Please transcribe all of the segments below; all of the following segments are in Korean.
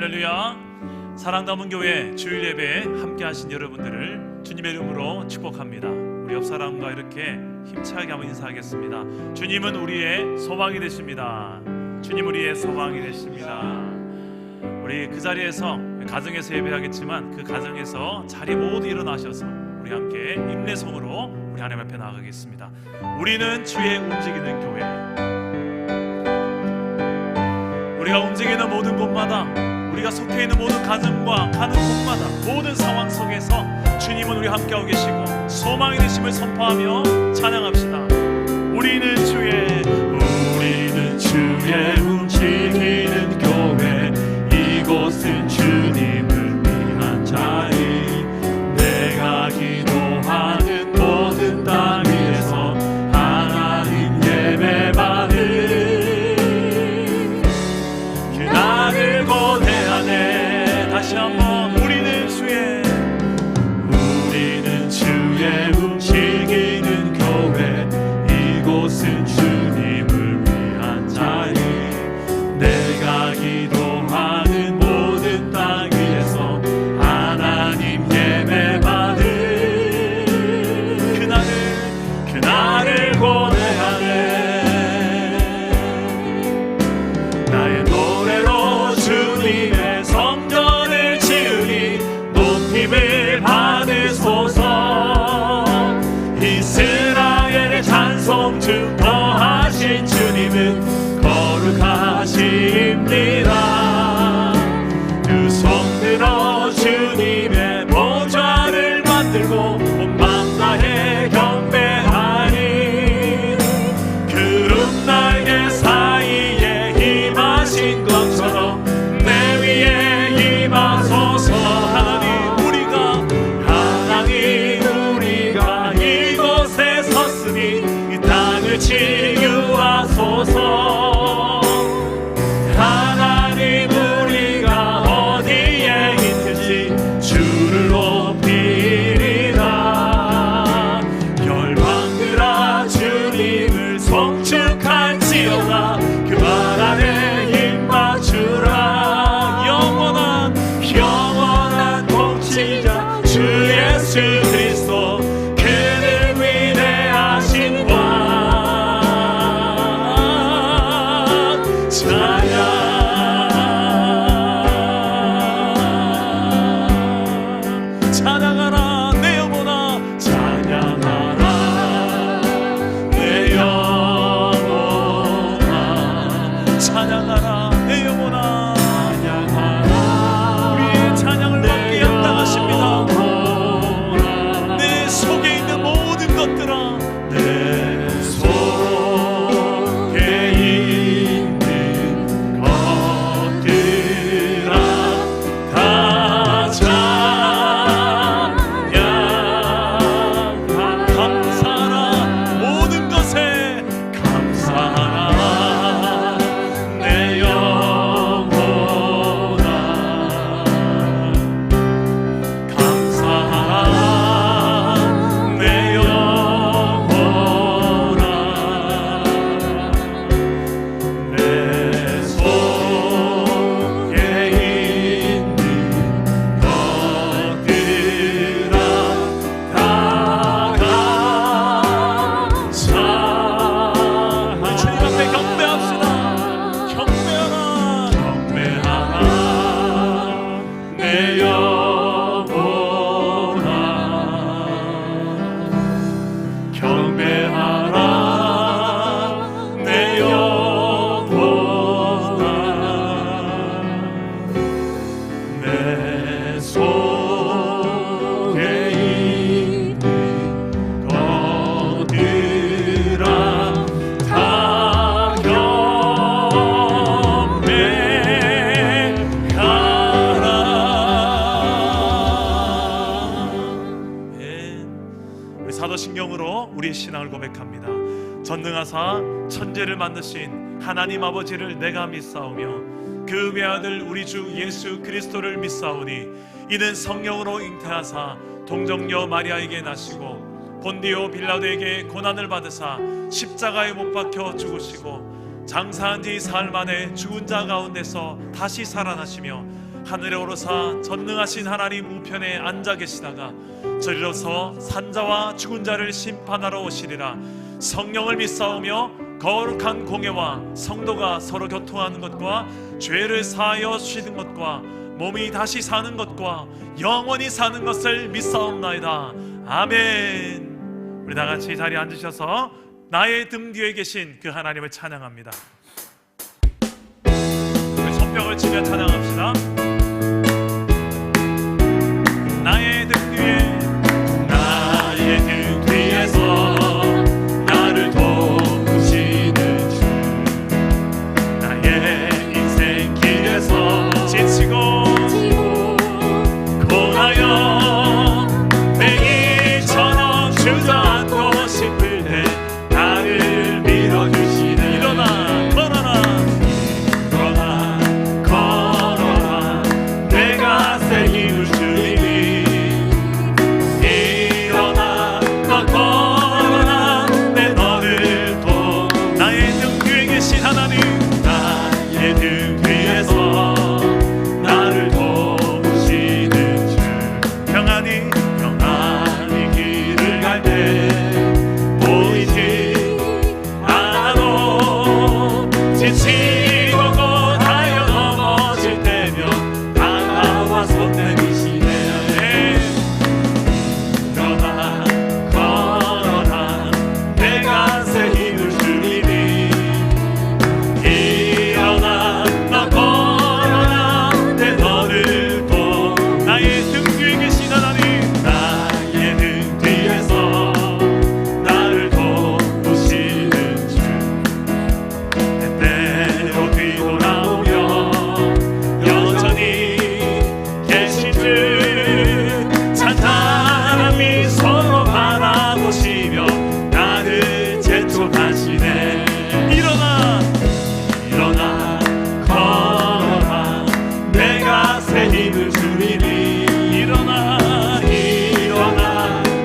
할렐루야. 사랑 담은 교회 주일 예배에 함께 하신 여러분들을 주님의 이름으로 축복합니다. 우리 옆 사람과 이렇게 힘차게 한번 인사하겠습니다. 주님은 우리의 소망이 되십니다. 주님 우리의 소망이 되십니다. 우리 그 자리에서 가정에서 예배하겠지만 그 가정에서 자리 모두 일어나셔서 우리 함께 인내성으로 우리 하나님 앞에 나아가겠습니다. 우리는 주의 움직이는 교회. 우리가 움직이는 모든 곳마다, 우리가 속해 있는 모든 가정과 가는 곳마다, 모든 상황 속에서 주님은 우리 함께하고 계시고 소망이 되심을 선포하며 찬양합시다. 우리는 주의 움직이는 교회. 이곳은 주님을 위한 자리. 내가 기도하는 모든 땅 위에서 하나님 예배받는 그날을 고대하네. 다시 한번 우리는 주의 움직이는 교회. 이곳은 주님을 위한 자리. 내가 기도하는 모든 땅 위에서 하나님 예배받는 그날을 고대하네. 나의 노래로 주님의 성전을 지으니 높임을 받으소서. 이스라엘의 찬송 증거하신 주님은 거룩하십니다. 두 손 들어 주님의 보좌를 만들고 온 맘 다해 경배하니 구름 날개 사이에 임하신 것처럼 내 위에 임하소서. 우리가 이곳에 섰으니 이 땅을 치유하소서. 하나님 우리가 어디에 있든지 주를 높이리라. 열방들아 주님을 송축할지어다. 그 말 안에 힘 맞추라. 영원한 통치자 주 예수 그리스도. 그는 위대하신 왕. 찬양하라 내 영혼아. 찬양하라 내 영혼아. 찬양하라 내 영혼아. 찬양하라. 우리의 찬양을 받기에 합당하십니다. 내 속에 있는 모든 것들아. 내 속에 있는 것들아 다 찬양하라. 감사하라 모든 것에 감사하라 내 영혼아. 감사하라 내 영혼아. 내 속에 있는 것들아 다 감사하라. 주님 앞에 경배합시다. 경배하라 내 영혼아. 경배하라 내 영혼아. 내 속에 있는 것들아 다 경배하라. 우리 사도신경으로 우리의 신앙을 고백합니다. 전능하사 천재를 만드신 하나님 아버지를 내가 믿사오며 그 외아들 우리 주 예수 그리스도를 믿사오니 이는 성령으로 잉태하사 동정녀 마리아에게 나시고 본디오 빌라도에게 고난을 받으사 십자가에 못 박혀 죽으시고 장사한 지 사흘 만에 죽은 자 가운데서 다시 살아나시며 하늘에 오르사 전능하신 하나님 우편에 앉아 계시다가 저리로서 산자와 죽은 자를 심판하러 오시리라. 성령을 믿사오며 거룩한 공예와 성도가 서로 교통하는 것과 죄를 사하여 주시는 것과 몸이 다시 사는 것과 영원히 사는 것을 믿사옵나이다. 아멘. 우리 다같이 자리에 앉으셔서 나의 등 뒤에 계신 그 하나님을 찬양합니다. 우리 손뼉을 치며 찬양합시다. 나의 등 뒤에, 나의 등 뒤에서 나를 도우시는 주, 나의 인생 길에서 지치고 고하여 맹이처럼 주저앉고 싶을 때 나를 밀어주시네. 일어나 걸어라, 일어나 걸어라, 내가 새 힘을 주리니. 일어나 너 걸어라, 내 너를 도. 나의 등 뒤에 계신 하나님, 나의 등 뒤에서 나를 도우시는 주, 평안히 길을 갈 때 보이지 않아도 지치고 고다여 넘어질 때면 다가와 손 내미시네. 일어나 걸어라, 내가 새 힘을 주리니. 일어나 너 걸어라, 내 너를 도. 나의 등 뒤에 계신 하나님, 나의 등 뒤에서 나를 도우시는 주, 때때로 뒤돌아오며 여전히 계신 주, 찬탄한 미소로 바라보시며 나를 재촉하시네. 일어나 걸어라, 내가 새 힘을 주리니. 일어나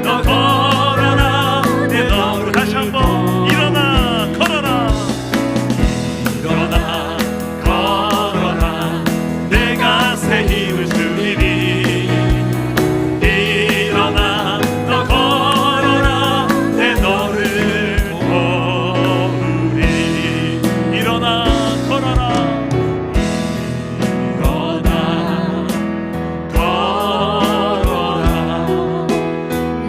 너 걸어라, 내 너를. 다시 한번 일어나 걸어라, 일어나 걸어라, 내가 새 힘을 주리니. 일어나 너 걸어라, 내 너를 도우리. 일어나 걸어라,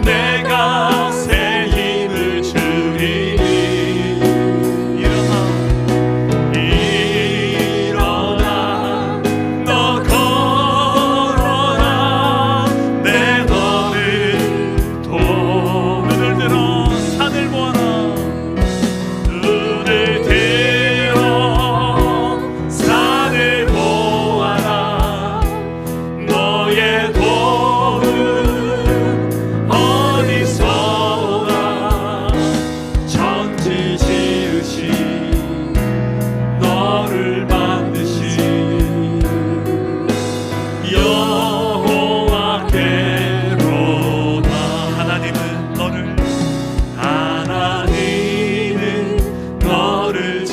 내가 새 힘을 주리니. 일어나 너 걸어라, 내 너를 도. 눈을 들어 산을 보아라, 눈을 들어 산을 보아라, 너의 도움 어디서 오나. 천지 지으신 너를 만드신 여호와께로다. 하나님은 너를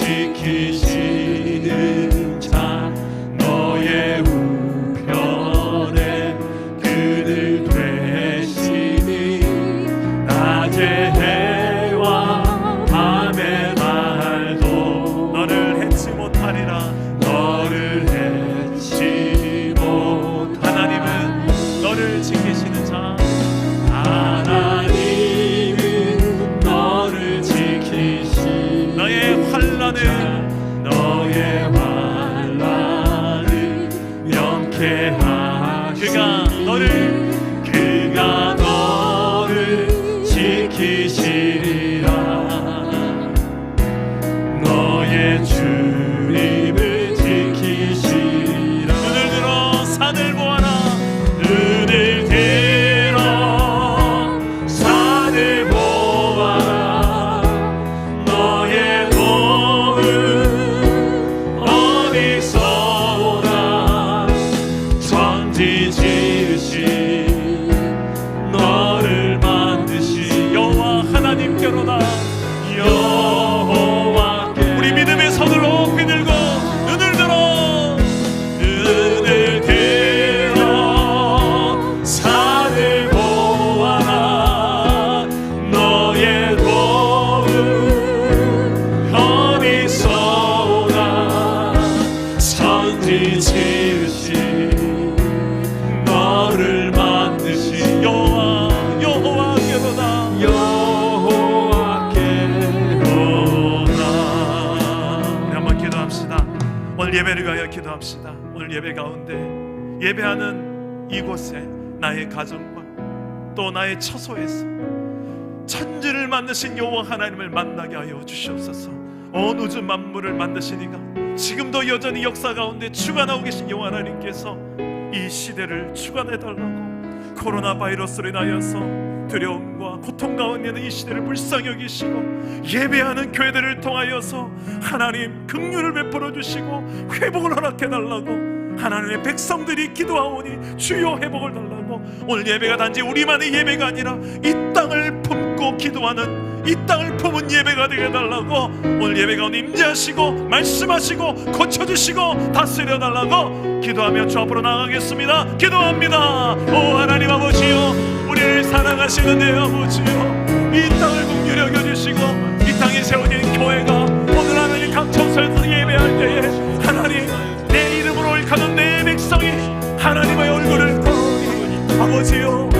지키시는 자, 너의 우편에 그늘 되시니. 낮의 해와 밤의 달도 너를 해치 못하리라. 너를 해치 못. 하나님은 너를 지키시는 자, 하나님은 너를 지키시는 너의 환난을 명쾌하시니. 그가 너를 지키시리라. 너의 주님을 지키시리라. 눈을 들어 산을 보아라, 눈을 들어 산을 보아라, 너의 도움 어디서 오나. 천지 지으신 예배를 위하여 기도합시다. 오늘 예배 가운데 예배하는 이곳에 나의 가정과 또 나의 처소에서 천지를 만드신 여호와 하나님을 만나게 하여 주시옵소서. 온 우주 만물을 만드시니가 지금도 여전히 역사 가운데 주관하고 계신 여호와 하나님께서 이 시대를 주관해달라고 코로나 바이러스로 인하여서 두려움과 고통 가운데 있는 이 시대를 불쌍히 여기시고 예배하는 교회들을 통하여서 하나님 긍휼을 베풀어 주시고 회복을 허락해달라고 하나님의 백성들이 기도하오니 주여 회복을 달라고. 오늘 예배가 단지 우리만의 예배가 아니라 이 땅을 품고 기도하는, 이 땅을 품은 예배가 되게 해달라고. 오늘 예배 가운데 임재하시고 말씀하시고 고쳐주시고 다스려 달라고 기도하며 주 앞으로 나가겠습니다. 기도합니다. 오 하나님 아버지여, 우리를 사랑하시는 내 아버지여, 이 땅을 긍휼히 여겨주시고 이 땅에 세워진 교회가 오늘 하나님 각 처소에서 예배할 때에 하나님 내 이름으로 일컫는 내 백성이 하나님의 얼굴을 보니 아버지여,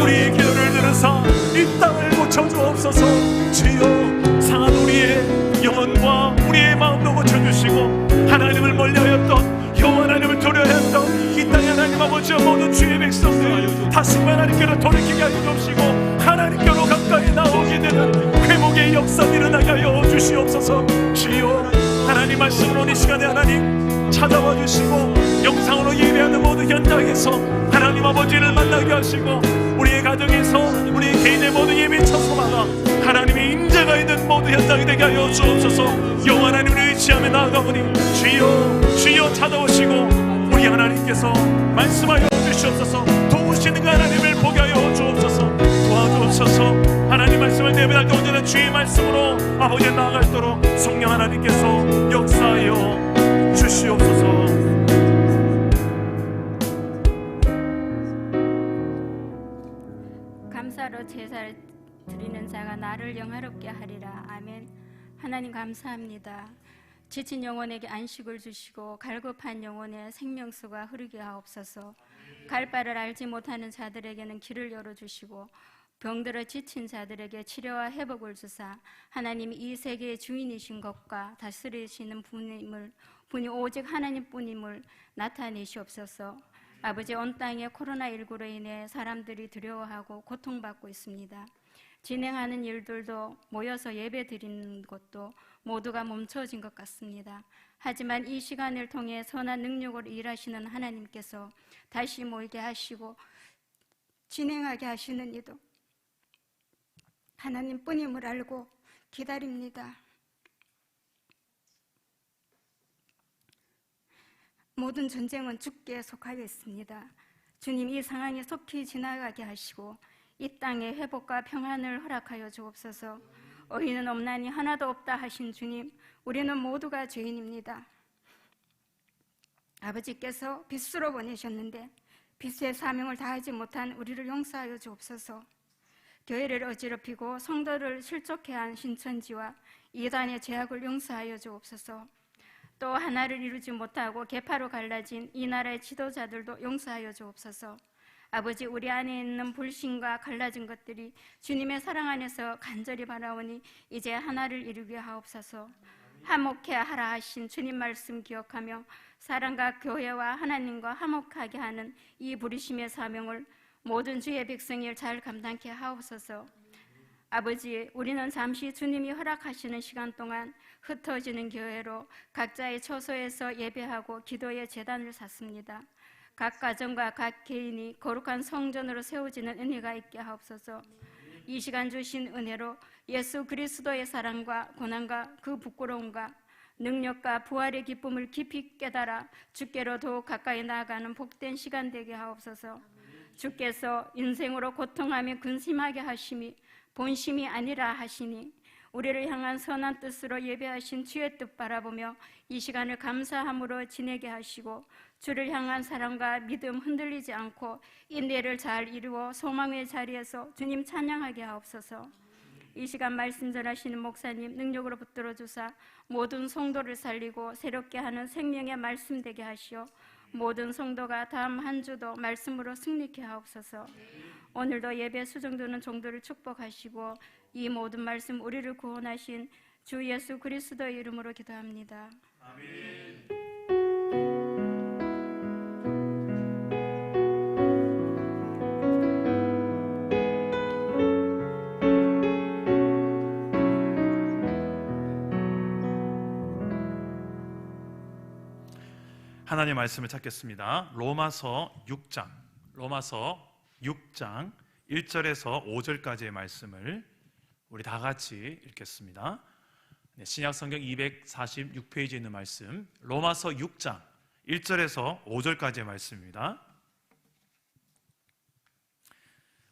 우리의 기도를 들으사 이 땅을 고쳐주옵소서. 주여, 상한 우리의 영혼과 우리의 마음도 고쳐주시고 하나님을 멀리하였던 여호와 하나님을 두려워했던 이 땅의 하나님 아버지여, 모든 주의 백성들 다시 하나님께로 돌이키게 하여 주옵시고 하나님께로 가까이 나오게 되는 회복의 역사를 일어나게 하여 주시옵소서. 주여, 하나님 말씀으로 이 시간에 하나님 찾아와 주시고 영상으로 예배하는 모든 현장에서 하나님 아버지를 만나게 하시고 우리의 가정에서 우리의 개인의 모든 예배 처소마다 하나님의 임재가 있는 모든 현장이 되게 하여 주옵소서. 여호와 하나님을 의지하며 나아가보니 주여 찾아오시고 우리 하나님께서 말씀하여 주시옵소서. 도우시는 그 하나님을 보게 하여 주옵소서. 도와주옵소서. 하나님 말씀을 예배할 때 언제나 주의 말씀으로 아버지에 나아갈도록 성령 하나님께서 역사하여 주시옵소서. 감사로 제사를 드리는 자가 나를 영화롭게 하리라. 아멘. 하나님 감사합니다. 지친 영혼에게 안식을 주시고 갈급한 영혼의 생명수가 흐르게 하옵소서. 갈 바를 알지 못하는 자들에게는 길을 열어주시고 병들어 지친 자들에게 치료와 회복을 주사 하나님이 이 세계의 주인이신 것과 다스리시는 분이 오직 하나님뿐임을 나타내시옵소서. 아버지, 온 땅에 코로나19로 인해 사람들이 두려워하고 고통받고 있습니다. 진행하는 일들도 모여서 예배 드리는 것도 모두가 멈춰진 것 같습니다. 하지만 이 시간을 통해 선한 능력으로 일하시는 하나님께서 다시 모이게 하시고 진행하게 하시는 이도 하나님뿐임을 알고 기다립니다. 모든 전쟁은 주께 속하여 있습니다. 주님, 이 상황이 속히 지나가게 하시고 이 땅에 회복과 평안을 허락하여 주옵소서. 의인은 없나니 하나도 없다 하신 주님, 우리는 모두가 죄인입니다. 아버지께서 빚으로 보내셨는데 빚의 사명을 다하지 못한 우리를 용서하여 주옵소서. 교회를 어지럽히고 성도를 실족해 한 신천지와 이단의 죄악을 용서하여 주옵소서. 또 하나를 이루지 못하고 개파로 갈라진 이 나라의 지도자들도 용서하여 주옵소서. 아버지, 우리 안에 있는 불신과 갈라진 것들이 주님의 사랑 안에서 간절히 바라오니 이제 하나를 이루게 하옵소서. 화목해 하라 하신 주님 말씀 기억하며 사랑과 교회와 하나님과 화목하게 하는 이 부르심의 사명을 모든 주의 백성이 잘 감당케 하옵소서. 아버지, 우리는 잠시 주님이 허락하시는 시간 동안 흩어지는 교회로 각자의 처소에서 예배하고 기도의 제단을 샀습니다. 각 가정과 각 개인이 거룩한 성전으로 세워지는 은혜가 있게 하옵소서. 이 시간 주신 은혜로 예수 그리스도의 사랑과 고난과 그 부끄러움과 능력과 부활의 기쁨을 깊이 깨달아 주께로 더욱 가까이 나아가는 복된 시간 되게 하옵소서. 주께서 인생으로 고통하며 근심하게 하심이 본심이 아니라 하시니 우리를 향한 선한 뜻으로 예배하신 주의 뜻 바라보며 이 시간을 감사함으로 지내게 하시고 주를 향한 사랑과 믿음 흔들리지 않고 인내를 잘 이루어 소망의 자리에서 주님 찬양하게 하옵소서. 이 시간 말씀 전하시는 목사님 능력으로 붙들어 주사 모든 성도를 살리고 새롭게 하는 생명의 말씀 되게 하시어 모든 성도가 다음 한 주도 말씀으로 승리케 하옵소서. 오늘도 예배 수종드는 종도를 축복하시고 이 모든 말씀 우리를 구원하신 주 예수 그리스도의 이름으로 기도합니다. 아멘. 하나님의 말씀을 찾겠습니다. 로마서 6장 1절에서 5절까지의 말씀을 우리 다 같이 읽겠습니다. 신약성경 246페이지에 있는 말씀, 로마서 6장 1절에서 5절까지의 말씀입니다.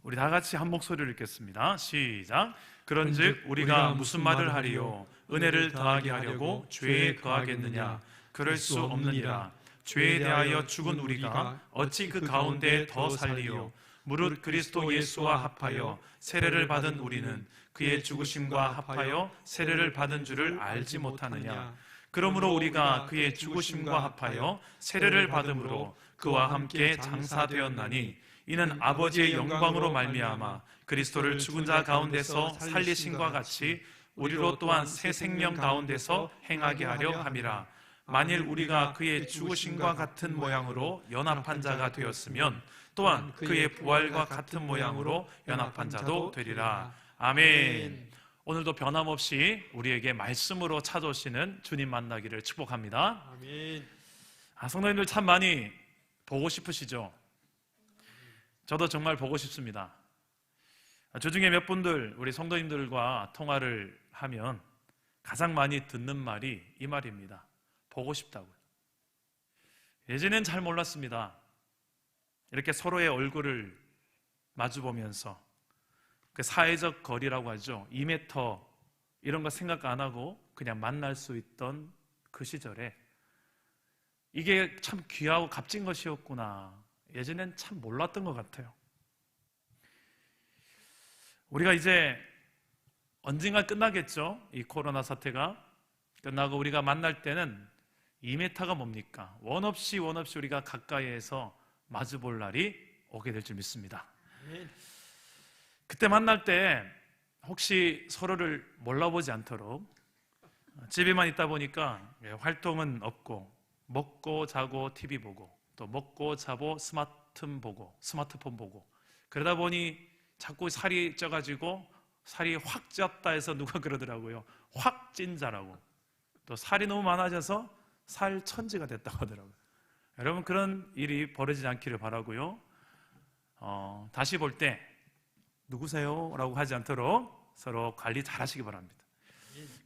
우리 다 같이 한 목소리를 읽겠습니다. 시작. 그런즉 우리가 무슨 말을 하리요? 은혜를 더하게 하려고 죄에 거하겠느냐? 그럴 수 없느니라. 죄에 대하여 죽은 우리가 어찌 그 가운데 더 살리요? 무릇 그리스도 예수와 합하여 세례를 받은 우리는 그의 죽으심과 합하여 세례를 받은 줄을 알지 못하느냐? 그러므로 우리가 그의 죽으심과 합하여 세례를 받음으로 그와 함께 장사되었나니 이는 아버지의 영광으로 말미암아 그리스도를 죽은 자 가운데서 살리신과 같이 우리로 또한 새 생명 가운데서 행하게 하려 함이라. 만일 우리가 그의 죽으심과 같은 모양으로 연합한 자가 되었으면 또한 그의 부활과 같은 모양으로 연합한 자도 되리라. 아멘. 오늘도 변함없이 우리에게 말씀으로 찾아오시는 주님 만나기를 축복합니다. 아멘. 성도님들 참 많이 보고 싶으시죠? 저도 정말 보고 싶습니다. 주중에 몇 분들 우리 성도님들과 통화를 하면 가장 많이 듣는 말이 이 말입니다. 보고 싶다고요. 예전엔 잘 몰랐습니다. 이렇게 서로의 얼굴을 마주보면서 그 사회적 거리라고 하죠. 2m 이런 거 생각 안 하고 그냥 만날 수 있던 그 시절에 이게 참 귀하고 값진 것이었구나. 예전엔 참 몰랐던 것 같아요. 우리가 이제 언젠가 끝나겠죠. 이 코로나 사태가 끝나고 우리가 만날 때는 2m가 뭡니까? 원 없이 우리가 가까이에서 마주 볼 날이 오게 될 줄 믿습니다. 그때 만날 때 혹시 서로를 몰라보지 않도록 집에만 있다 보니까 활동은 없고 먹고 자고 TV 보고 또 먹고 자고 스마트폰 보고 그러다 보니 자꾸 살이 쪄가지고 살이 확 쪘다 해서 누가 그러더라고요. 확 찐 자라고. 또 살이 너무 많아져서 살 천지가 됐다고 하더라고요. 여러분 그런 일이 벌어지지 않기를 바라고요. 다시 볼 때 누구세요? 라고 하지 않도록 서로 관리 잘 하시기 바랍니다.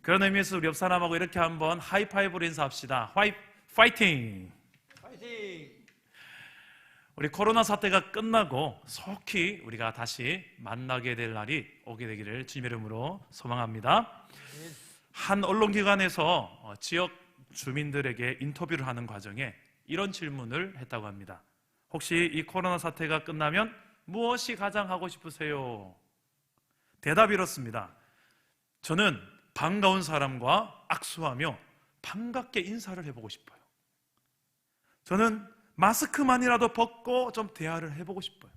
그런 의미에서 우리 옆 사람하고 이렇게 한번 하이파이브로 인사합시다. 파이팅! 파이팅! 우리 코로나 사태가 끝나고 속히 우리가 다시 만나게 될 날이 오게 되기를 주님의 이름으로 소망합니다. 한 언론기관에서 지역 주민들에게 인터뷰를 하는 과정에 이런 질문을 했다고 합니다. 혹시 이 코로나 사태가 끝나면 무엇이 가장 하고 싶으세요? 대답이 이렇습니다. 저는 반가운 사람과 악수하며 반갑게 인사를 해보고 싶어요. 저는 마스크만이라도 벗고 좀 대화를 해보고 싶어요.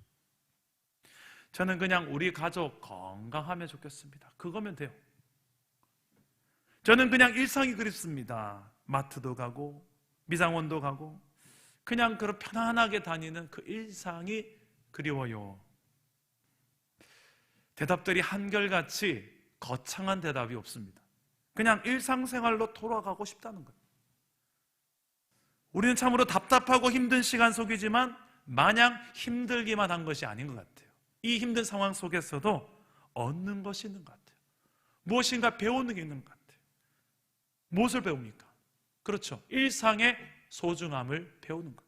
저는 그냥 우리 가족 건강하면 좋겠습니다. 그거면 돼요. 저는 그냥 일상이 그립습니다. 마트도 가고 미장원도 가고 그냥 그런 편안하게 다니는 그 일상이 그리워요. 대답들이 한결같이 거창한 대답이 없습니다. 그냥 일상생활로 돌아가고 싶다는 거예요. 우리는 참으로 답답하고 힘든 시간 속이지만 마냥 힘들기만 한 것이 아닌 것 같아요. 이 힘든 상황 속에서도 얻는 것이 있는 것 같아요. 무엇인가 배우는 게 있는 것 같아요. 무엇을 배웁니까? 그렇죠. 일상의 소중함을 배우는 것.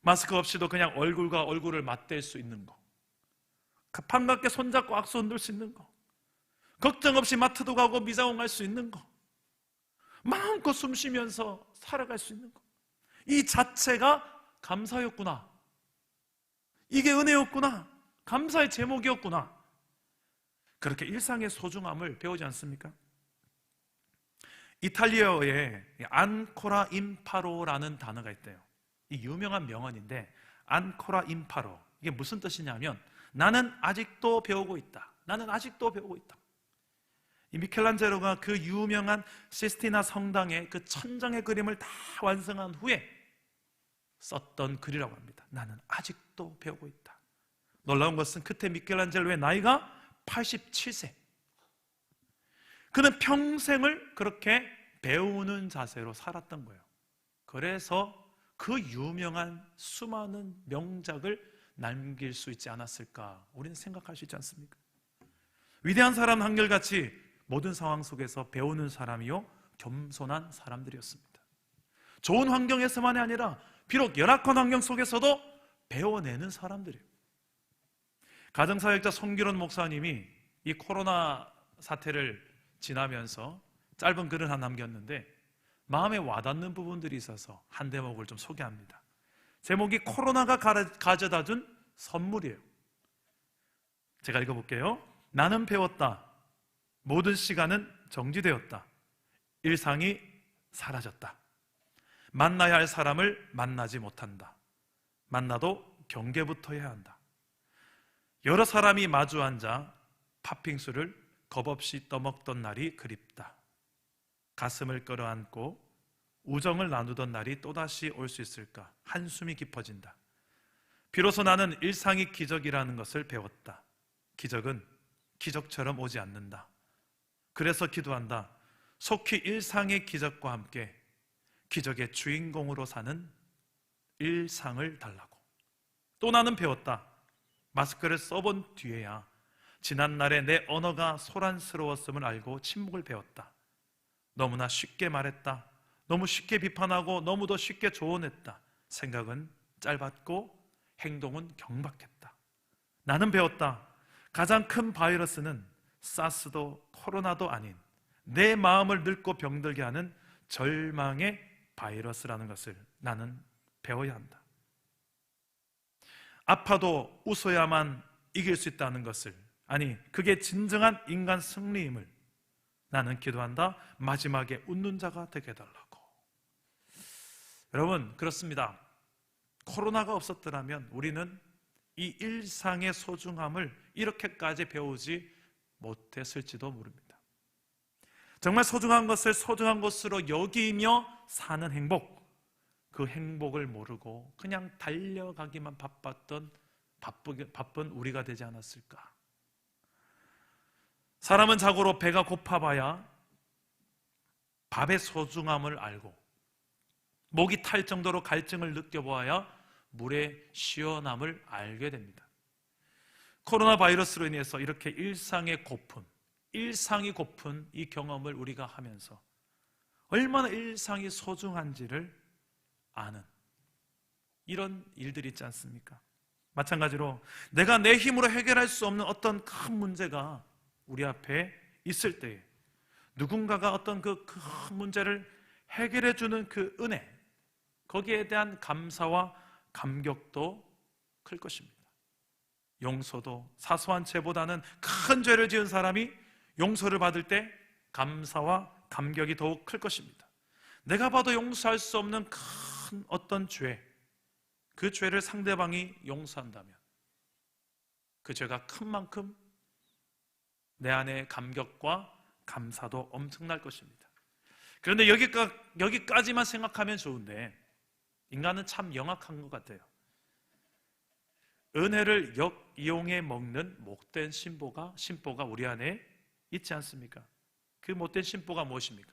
마스크 없이도 그냥 얼굴과 얼굴을 맞댈 수 있는 거, 반갑게 손잡고 악수 흔들 수 있는 거, 걱정 없이 마트도 가고 미장원 갈 수 있는 거, 마음껏 숨 쉬면서 살아갈 수 있는 거, 이 자체가 감사였구나. 이게 은혜였구나. 감사의 제목이었구나. 그렇게 일상의 소중함을 배우지 않습니까? 이탈리아어에 안코라 임파로라는 단어가 있대요. 이 유명한 명언인데 안코라 임파로, 이게 무슨 뜻이냐면 나는 아직도 배우고 있다. 나는 아직도 배우고 있다. 이 미켈란젤로가 그 유명한 시스티나 성당의 그 천장의 그림을 다 완성한 후에 썼던 글이라고 합니다. 나는 아직도 배우고 있다. 놀라운 것은 그때 미켈란젤로의 나이가 87세. 그는 평생을 그렇게 배우는 자세로 살았던 거예요. 그래서 그 유명한 수많은 명작을 남길 수 있지 않았을까? 우리는 생각할 수 있지 않습니까? 위대한 사람 한결같이 모든 상황 속에서 배우는 사람이요 겸손한 사람들이었습니다. 좋은 환경에서만이 아니라 비록 열악한 환경 속에서도 배워내는 사람들이에요. 가정사역자 손기론 목사님이 이 코로나 사태를 지나면서 짧은 글을 하나 남겼는데 마음에 와닿는 부분들이 있어서 한 대목을 좀 소개합니다. 제목이 코로나가 가져다준 선물이에요. 제가 읽어볼게요. 나는 배웠다. 모든 시간은 정지되었다. 일상이 사라졌다. 만나야 할 사람을 만나지 못한다. 만나도 경계부터 해야 한다. 여러 사람이 마주 앉아 팥빙수를 겁없이 떠먹던 날이 그립다. 가슴을 끌어안고 우정을 나누던 날이 또다시 올 수 있을까? 한숨이 깊어진다. 비로소 나는 일상이 기적이라는 것을 배웠다. 기적은 기적처럼 오지 않는다. 그래서 기도한다. 속히 일상의 기적과 함께 기적의 주인공으로 사는 일상을 달라고. 또 나는 배웠다. 마스크를 써본 뒤에야 지난날에 내 언어가 소란스러웠음을 알고 침묵을 배웠다. 너무나 쉽게 말했다. 너무 쉽게 비판하고 너무도 쉽게 조언했다. 생각은 짧았고 행동은 경박했다. 나는 배웠다. 가장 큰 바이러스는 사스도 코로나도 아닌 내 마음을 늙고 병들게 하는 절망의 바이러스라는 것을 나는 배워야 한다. 아파도 웃어야만 이길 수 있다는 것을, 아니 그게 진정한 인간 승리임을 나는 기도한다. 마지막에 웃는 자가 되게 해달라고. 여러분, 그렇습니다. 코로나가 없었더라면 우리는 이 일상의 소중함을 이렇게까지 배우지 못했을지도 모릅니다. 정말 소중한 것을 소중한 것으로 여기며 사는 행복, 그 행복을 모르고 그냥 달려가기만 바빴던 바쁜 우리가 되지 않았을까? 사람은 자고로 배가 고파봐야 밥의 소중함을 알고, 목이 탈 정도로 갈증을 느껴보아야 물의 시원함을 알게 됩니다. 코로나 바이러스로 인해서 이렇게 일상이 고픈 이 경험을 우리가 하면서 얼마나 일상이 소중한지를 아는 이런 일들이 있지 않습니까? 마찬가지로 내가 내 힘으로 해결할 수 없는 어떤 큰 문제가 우리 앞에 있을 때에 누군가가 어떤 그 큰 문제를 해결해 주는 그 은혜, 거기에 대한 감사와 감격도 클 것입니다. 용서도 사소한 죄보다는 큰 죄를 지은 사람이 용서를 받을 때 감사와 감격이 더욱 클 것입니다. 내가 봐도 용서할 수 없는 큰 어떤 죄, 그 죄를 상대방이 용서한다면 그 죄가 큰 만큼 내 안의 감격과 감사도 엄청날 것입니다. 그런데 여기까지만 생각하면 좋은데 인간은 참 영악한 것 같아요. 은혜를 역이용해 먹는 못된 심보가 우리 안에 있지 않습니까? 그 못된 심보가 무엇입니까?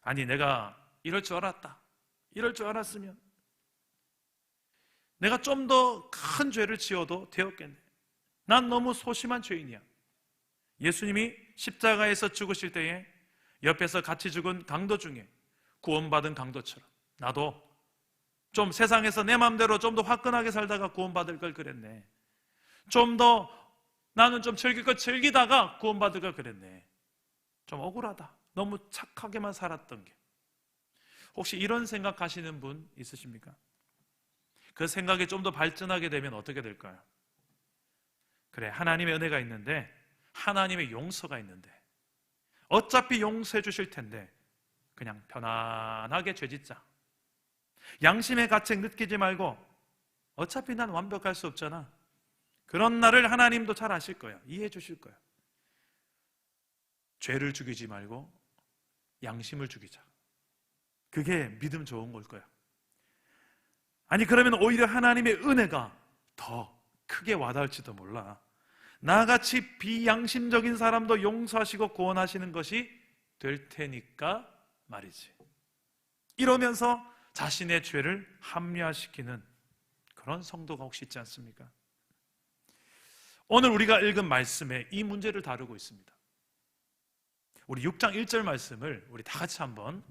아니, 내가 이럴 줄 알았다. 이럴 줄 알았으면 내가 좀 더 큰 죄를 지어도 되었겠네. 난 너무 소심한 죄인이야. 예수님이 십자가에서 죽으실 때에 옆에서 같이 죽은 강도 중에 구원받은 강도처럼 나도 좀 세상에서 내 마음대로 좀 더 화끈하게 살다가 구원받을 걸 그랬네. 좀 더 나는 좀 즐길 걸 즐기다가 구원받을 걸 그랬네. 좀 억울하다. 너무 착하게만 살았던 게. 혹시 이런 생각하시는 분 있으십니까? 그 생각이 좀 더 발전하게 되면 어떻게 될까요? 그래, 하나님의 은혜가 있는데, 하나님의 용서가 있는데, 어차피 용서해 주실 텐데 그냥 편안하게 죄짓자. 양심의 가책 느끼지 말고 어차피 난 완벽할 수 없잖아. 그런 날을 하나님도 잘 아실 거야. 이해해 주실 거야. 죄를 죽이지 말고 양심을 죽이자. 그게 믿음 좋은 걸 거야. 아니, 그러면 오히려 하나님의 은혜가 더 크게 와닿을지도 몰라. 나같이 비양심적인 사람도 용서하시고 구원하시는 것이 될 테니까 말이지. 이러면서 자신의 죄를 합리화시키는 그런 성도가 혹시 있지 않습니까? 오늘 우리가 읽은 말씀에 이 문제를 다루고 있습니다. 우리 6장 1절 말씀을 우리 다 같이 한번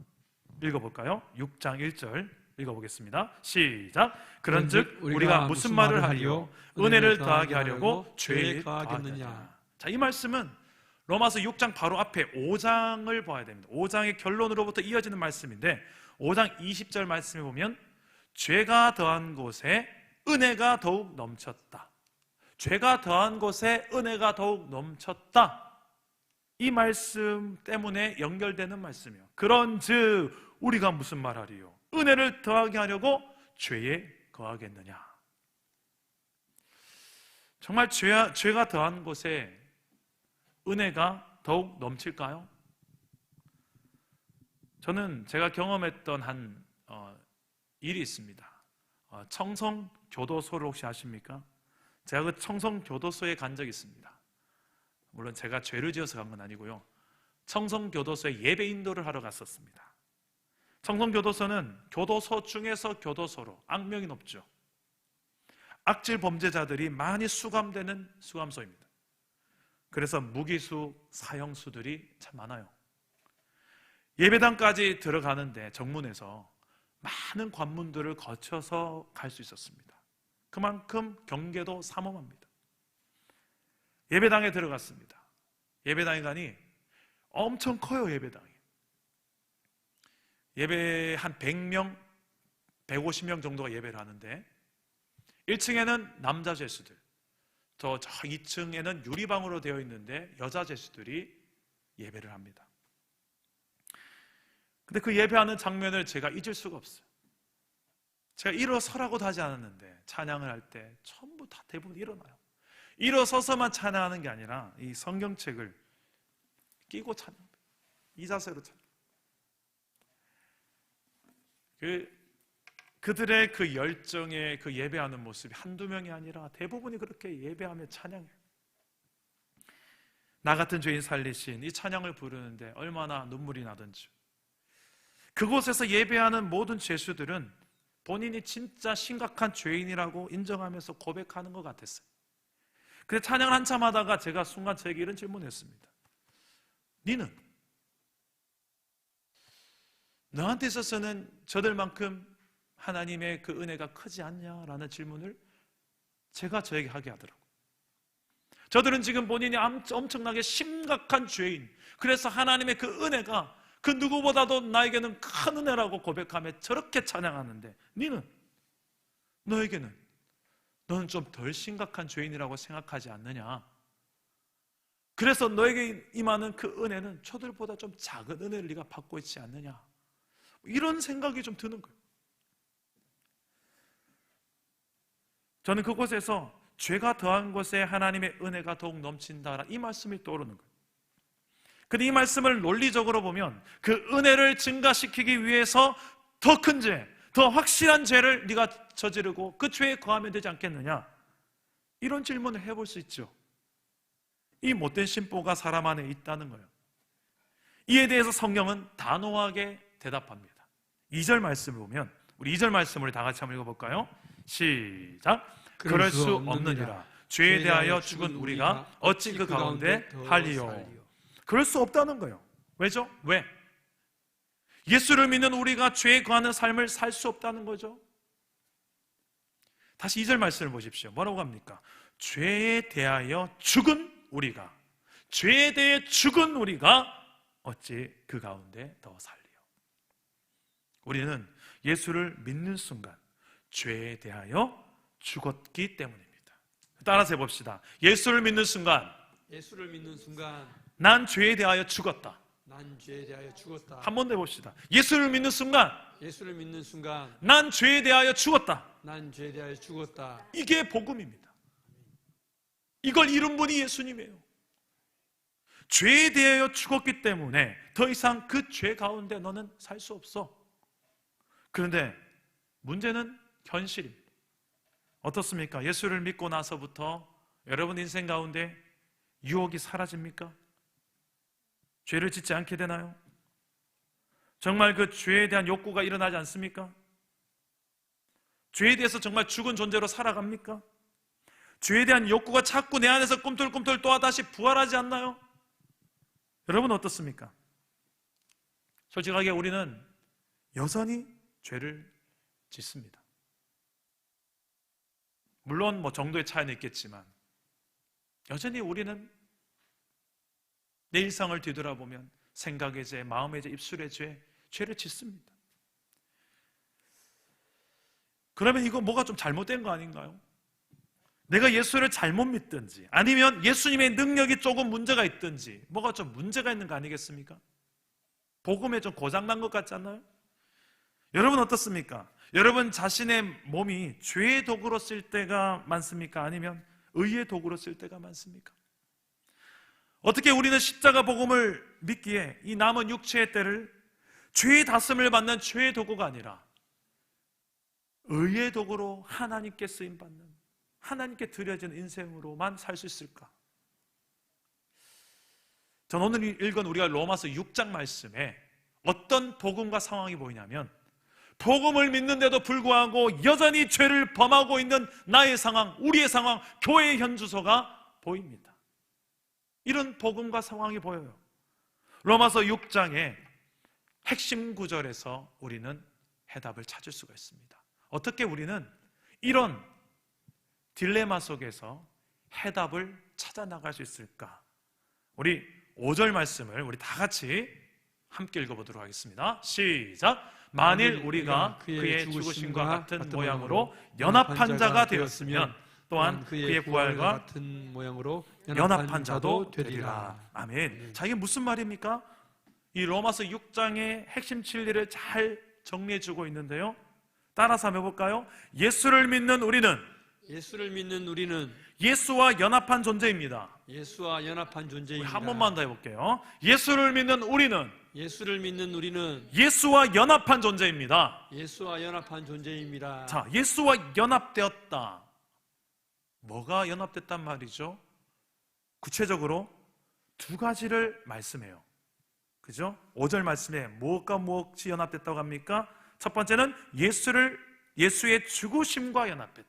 읽어볼까요? 6장 1절 읽어보겠습니다. 시작. 그런즉 우리가 무슨 말을 하리요? 은혜를 더하게 하려고 죄에 더하겠느냐. 자, 이 말씀은 로마서 6장 바로 앞에 5장을 봐야 됩니다. 5장의 결론으로부터 이어지는 말씀인데 5장 20절 말씀에 보면 죄가 더한 곳에 은혜가 더욱 넘쳤다. 죄가 더한 곳에 은혜가 더욱 넘쳤다. 이 말씀 때문에 연결되는 말씀이에요. 그런즉 우리가 무슨 말하리요? 은혜를 더하게 하려고 죄에 거하겠느냐. 정말 죄가 더한 곳에 은혜가 더욱 넘칠까요? 저는 제가 경험했던 한 일이 있습니다. 청성교도소를 혹시 아십니까? 제가 그 청성교도소에 간 적이 있습니다. 물론 제가 죄를 지어서 간 건 아니고요. 청성교도소에 예배 인도를 하러 갔었습니다. 청성교도소는 교도소 중에서 교도소로 악명이 높죠. 악질 범죄자들이 많이 수감되는 수감소입니다. 그래서 무기수, 사형수들이 참 많아요. 예배당까지 들어가는데 정문에서 많은 관문들을 거쳐서 갈 수 있었습니다. 그만큼 경계도 삼엄합니다. 예배당에 들어갔습니다. 예배당에 가니 엄청 커요. 예배당이. 예배 한 100명, 150명 정도가 예배를 하는데 1층에는 남자 죄수들, 저 2층에는 유리방으로 되어 있는데 여자 죄수들이 예배를 합니다. 근데 그 예배하는 장면을 제가 잊을 수가 없어요. 제가 일어서라고도 하지 않았는데 찬양을 할 때 전부 다 대부분 일어나요. 일어서서만 찬양하는 게 아니라 이 성경책을 끼고 찬양합니다. 이 자세로 찬양. 그들의 그 열정의 그 예배하는 모습이 한두 명이 아니라 대부분이 그렇게 예배하며 찬양해요. 나 같은 죄인 살리신 이 찬양을 부르는데 얼마나 눈물이 나든지. 그곳에서 예배하는 모든 죄수들은 본인이 진짜 심각한 죄인이라고 인정하면서 고백하는 것 같았어요. 근데 찬양을 한참 하다가 제가 순간 저에게 이런 질문을 했습니다. 니는 너한테 있어서는 저들만큼 하나님의 그 은혜가 크지 않냐라는 질문을 제가 저에게 하게 하더라고요. 저들은 지금 본인이 엄청나게 심각한 죄인, 그래서 하나님의 그 은혜가 그 누구보다도 나에게는 큰 은혜라고 고백하며 저렇게 찬양하는데 너는 좀 덜 심각한 죄인이라고 생각하지 않느냐? 그래서 너에게 임하는 그 은혜는 저들보다 좀 작은 은혜를 네가 받고 있지 않느냐? 이런 생각이 좀 드는 거예요. 저는 그곳에서 죄가 더한 곳에 하나님의 은혜가 더욱 넘친다, 이 말씀이 떠오르는 거예요. 근데 이 말씀을 논리적으로 보면 그 은혜를 증가시키기 위해서 더 큰 죄, 더 확실한 죄를 네가 저지르고 그 죄에 거하면 되지 않겠느냐? 이런 질문을 해볼 수 있죠. 이 못된 심보가 사람 안에 있다는 거예요. 이에 대해서 성경은 단호하게 대답합니다. 2절 말씀을 보면 우리 2절 말씀을 다 같이 한번 읽어볼까요? 시작. 그럴 수 없느니라. 죄에 대하여 죽은 우리가 어찌 그 가운데 할리요. 그럴 수 없다는 거예요. 왜죠? 왜? 예수를 믿는 우리가 죄에 거하는 삶을 살 수 없다는 거죠. 다시 2절 말씀을 보십시오. 뭐라고 합니까? 죄에 대하여 죽은 우리가, 죄에 대해 죽은 우리가 어찌 그 가운데 더 살리요. 우리는 예수를 믿는 순간 죄에 대하여 죽었기 때문입니다. 따라서 해봅시다. 예수를 믿는 순간 난 죄에 대하여 죽었다. 한 번 더 해봅시다. 예수를 믿는 순간 난 죄에 대하여 죽었다. 이게 복음입니다. 이걸 이룬 분이 예수님이에요. 죄에 대하여 죽었기 때문에 더 이상 그 죄 가운데 너는 살 수 없어. 그런데 문제는 현실입니다. 어떻습니까? 예수를 믿고 나서부터 여러분 인생 가운데 유혹이 사라집니까? 죄를 짓지 않게 되나요? 정말 그 죄에 대한 욕구가 일어나지 않습니까? 죄에 대해서 정말 죽은 존재로 살아갑니까? 죄에 대한 욕구가 자꾸 내 안에서 꿈틀꿈틀 또다시 부활하지 않나요? 여러분 어떻습니까? 솔직하게 우리는 여전히 죄를 짓습니다. 물론 정도의 차이는 있겠지만 여전히 우리는 내 일상을 뒤돌아보면 생각의 죄, 마음의 죄, 입술의 죄, 죄를 짓습니다. 그러면 이거 뭐가 좀 잘못된 거 아닌가요? 내가 예수를 잘못 믿든지 아니면 예수님의 능력이 조금 문제가 있든지 뭐가 좀 문제가 있는 거 아니겠습니까? 복음에 좀 고장난 것 같지 않나요? 여러분 어떻습니까? 여러분 자신의 몸이 죄의 도구로 쓸 때가 많습니까? 아니면 의의 도구로 쓸 때가 많습니까? 어떻게 우리는 십자가 복음을 믿기에 이 남은 육체의 때를 죄의 다스림을 받는 죄의 도구가 아니라 의의 도구로 하나님께 쓰임받는, 하나님께 드려진 인생으로만 살 수 있을까? 전 오늘 읽은 우리가 로마서 6장 말씀에 어떤 복음과 상황이 보이냐면 복음을 믿는데도 불구하고 여전히 죄를 범하고 있는 나의 상황, 우리의 상황, 교회의 현주소가 보입니다. 이런 복음과 상황이 보여요. 로마서 6장의 핵심 구절에서 우리는 해답을 찾을 수가 있습니다. 어떻게 우리는 이런 딜레마 속에서 해답을 찾아 나갈 수 있을까? 우리 5절 말씀을 우리 다 같이 함께 읽어보도록 하겠습니다. 시작! 만일 우리가 그의 죽으심과 같은 모양으로 연합한 자가 되었으면 또한 그의 부활과 같은 모양으로 연합한 자도 되리라. 아멘. 자, 이게 무슨 말입니까? 이 로마서 6장의 핵심 진리를 잘 정리해주고 있는데요. 따라서 한번 해볼까요? 예수를 믿는 우리는 예수와 연합한 존재입니다. 예수와 연합한 존재입니다. 한 번만 더 해볼게요. 예수를 믿는 우리는 예수와 연합한 존재입니다. 예수와 연합한 존재입니다. 자, 예수와 연합되었다. 뭐가 연합됐단 말이죠? 구체적으로 두 가지를 말씀해요. 그죠? 5절 말씀에 무엇과 무엇이 연합됐다고 합니까? 첫 번째는 예수의 죽으심과 연합됐다.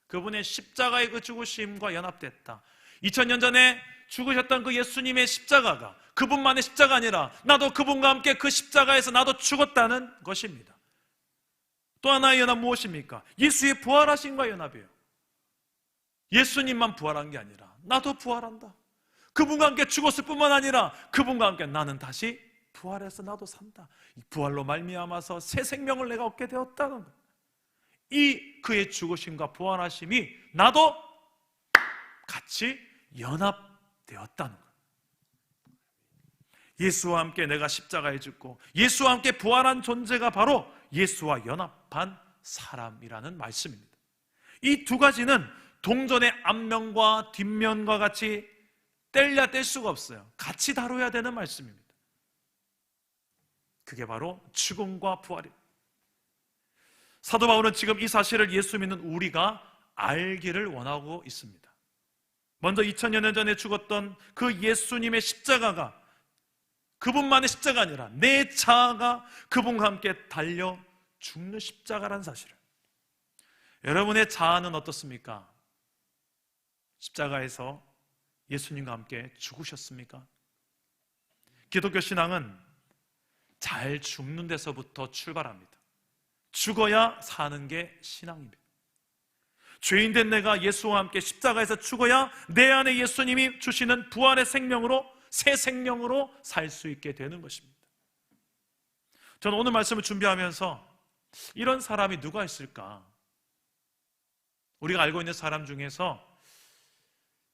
그분의 십자가의 그 죽으심과 연합됐다. 2000년 전에 죽으셨던 그 예수님의 십자가가 그분만의 십자가 아니라 나도 그분과 함께 그 십자가에서 나도 죽었다는 것입니다. 또 하나의 연합 무엇입니까? 예수의 부활하심과 연합이에요. 예수님만 부활한 게 아니라 나도 부활한다. 그분과 함께 죽었을 뿐만 아니라 그분과 함께 나는 다시 부활해서 나도 산다. 이 부활로 말미암아서 새 생명을 내가 얻게 되었다는 것. 이 그의 죽으심과 부활하심이 나도 같이 연합되었다는 것. 예수와 함께 내가 십자가에 죽고 예수와 함께 부활한 존재가 바로 예수와 연합한 사람이라는 말씀입니다. 이 두 가지는 동전의 앞면과 뒷면과 같이 뗄래야 뗄 수가 없어요. 같이 다뤄야 되는 말씀입니다. 그게 바로 죽음과 부활입니다. 사도 바울은 지금 이 사실을 예수 믿는 우리가 알기를 원하고 있습니다. 먼저 2000여 년 전에 죽었던 그 예수님의 십자가가 그분만의 십자가 아니라 내 자아가 그분과 함께 달려 죽는 십자가라는 사실을. 여러분의 자아는 어떻습니까? 십자가에서 예수님과 함께 죽으셨습니까? 기독교 신앙은 잘 죽는 데서부터 출발합니다. 죽어야 사는 게 신앙입니다. 죄인된 내가 예수와 함께 십자가에서 죽어야 내 안에 예수님이 주시는 부활의 생명으로 새 생명으로 살 수 있게 되는 것입니다. 저는 오늘 말씀을 준비하면서 이런 사람이 누가 있을까? 우리가 알고 있는 사람 중에서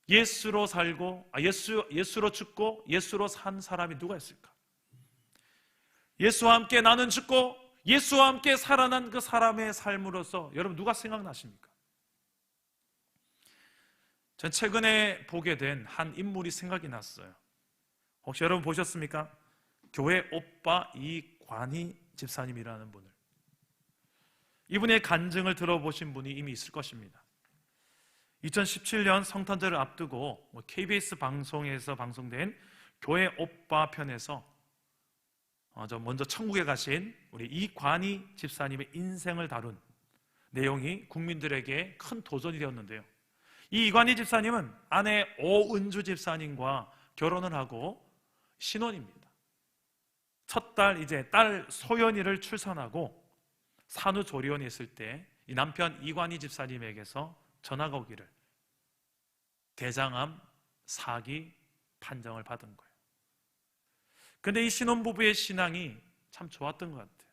예수로 살고 예수로 죽고 예수로 산 사람이 누가 있을까? 예수와 함께 나는 죽고 예수와 함께 살아난 그 사람의 삶으로서 여러분 누가 생각나십니까? 전 최근에 보게 된 한 인물이 생각이 났어요. 혹시 여러분 보셨습니까? 교회 오빠 이관희 집사님이라는 분을. 이분의 간증을 들어보신 분이 이미 있을 것입니다. 2017년 성탄절을 앞두고 KBS 방송에서 방송된 교회 오빠 편에서 먼저 천국에 가신 우리 이관희 집사님의 인생을 다룬 내용이 국민들에게 큰 도전이 되었는데요. 이 이관희 집사님은 아내 오은주 집사님과 결혼을 하고 신혼입니다. 첫 딸 이제 딸 소연이를 출산하고 산후조리원에 있을 때 이 남편 이관희 집사님에게서 전화가 오기를 대장암 4기 판정을 받은 거예요. 근데 이 신혼부부의 신앙이 참 좋았던 것 같아요.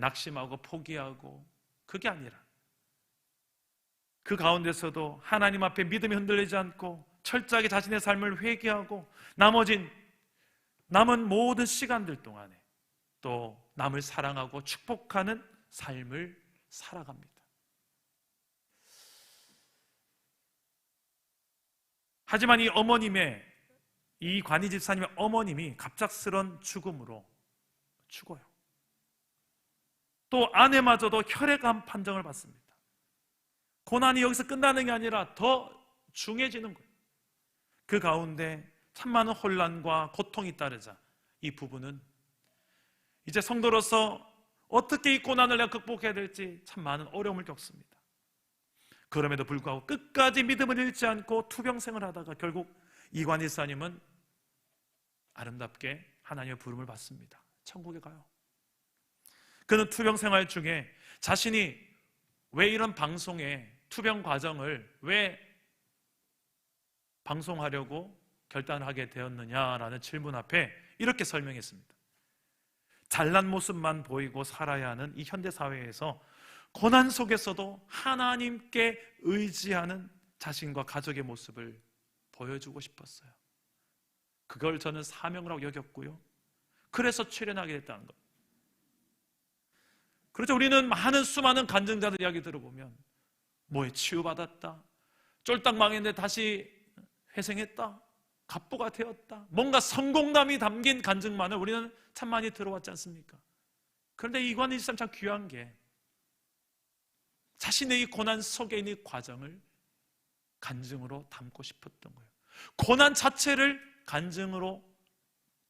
낙심하고 포기하고 그게 아니라 그 가운데서도 하나님 앞에 믿음이 흔들리지 않고 철저하게 자신의 삶을 회개하고 남은 모든 시간들 동안에 또 남을 사랑하고 축복하는 삶을 살아갑니다. 하지만 이 관희 집사님의 어머님이 갑작스런 죽음으로 죽어요. 또 아내마저도 혈액암 판정을 받습니다. 고난이 여기서 끝나는 게 아니라 더 중해지는 거예요. 그 가운데 참 많은 혼란과 고통이 따르자 이 부부는 이제 성도로서 어떻게 이 고난을 내가 극복해야 될지 참 많은 어려움을 겪습니다. 그럼에도 불구하고 끝까지 믿음을 잃지 않고 투병생을 하다가 결국 이관희 집사님은 아름답게 하나님의 부름을 받습니다. 천국에 가요. 그는 투병생활 중에 자신이 왜 이런 방송에 투병 과정을 왜 방송하려고 결단하게 되었느냐라는 질문 앞에 이렇게 설명했습니다. 잘난 모습만 보이고 살아야 하는 이 현대사회에서 고난 속에서도 하나님께 의지하는 자신과 가족의 모습을 보여주고 싶었어요. 그걸 저는 사명으로 여겼고요. 그래서 출연하게 됐다는 것. 그렇죠. 우리는 수많은 간증자들 이야기 들어보면 뭐에 치유받았다, 쫄딱 망했는데 다시 회생했다, 갑부가 되었다, 뭔가 성공담이 담긴 간증만을 우리는 참 많이 들어왔지 않습니까? 그런데 이관희 집사님 참 귀한 게 자신의 이 고난 속에 있는 이 과정을 간증으로 담고 싶었던 거예요. 고난 자체를 간증으로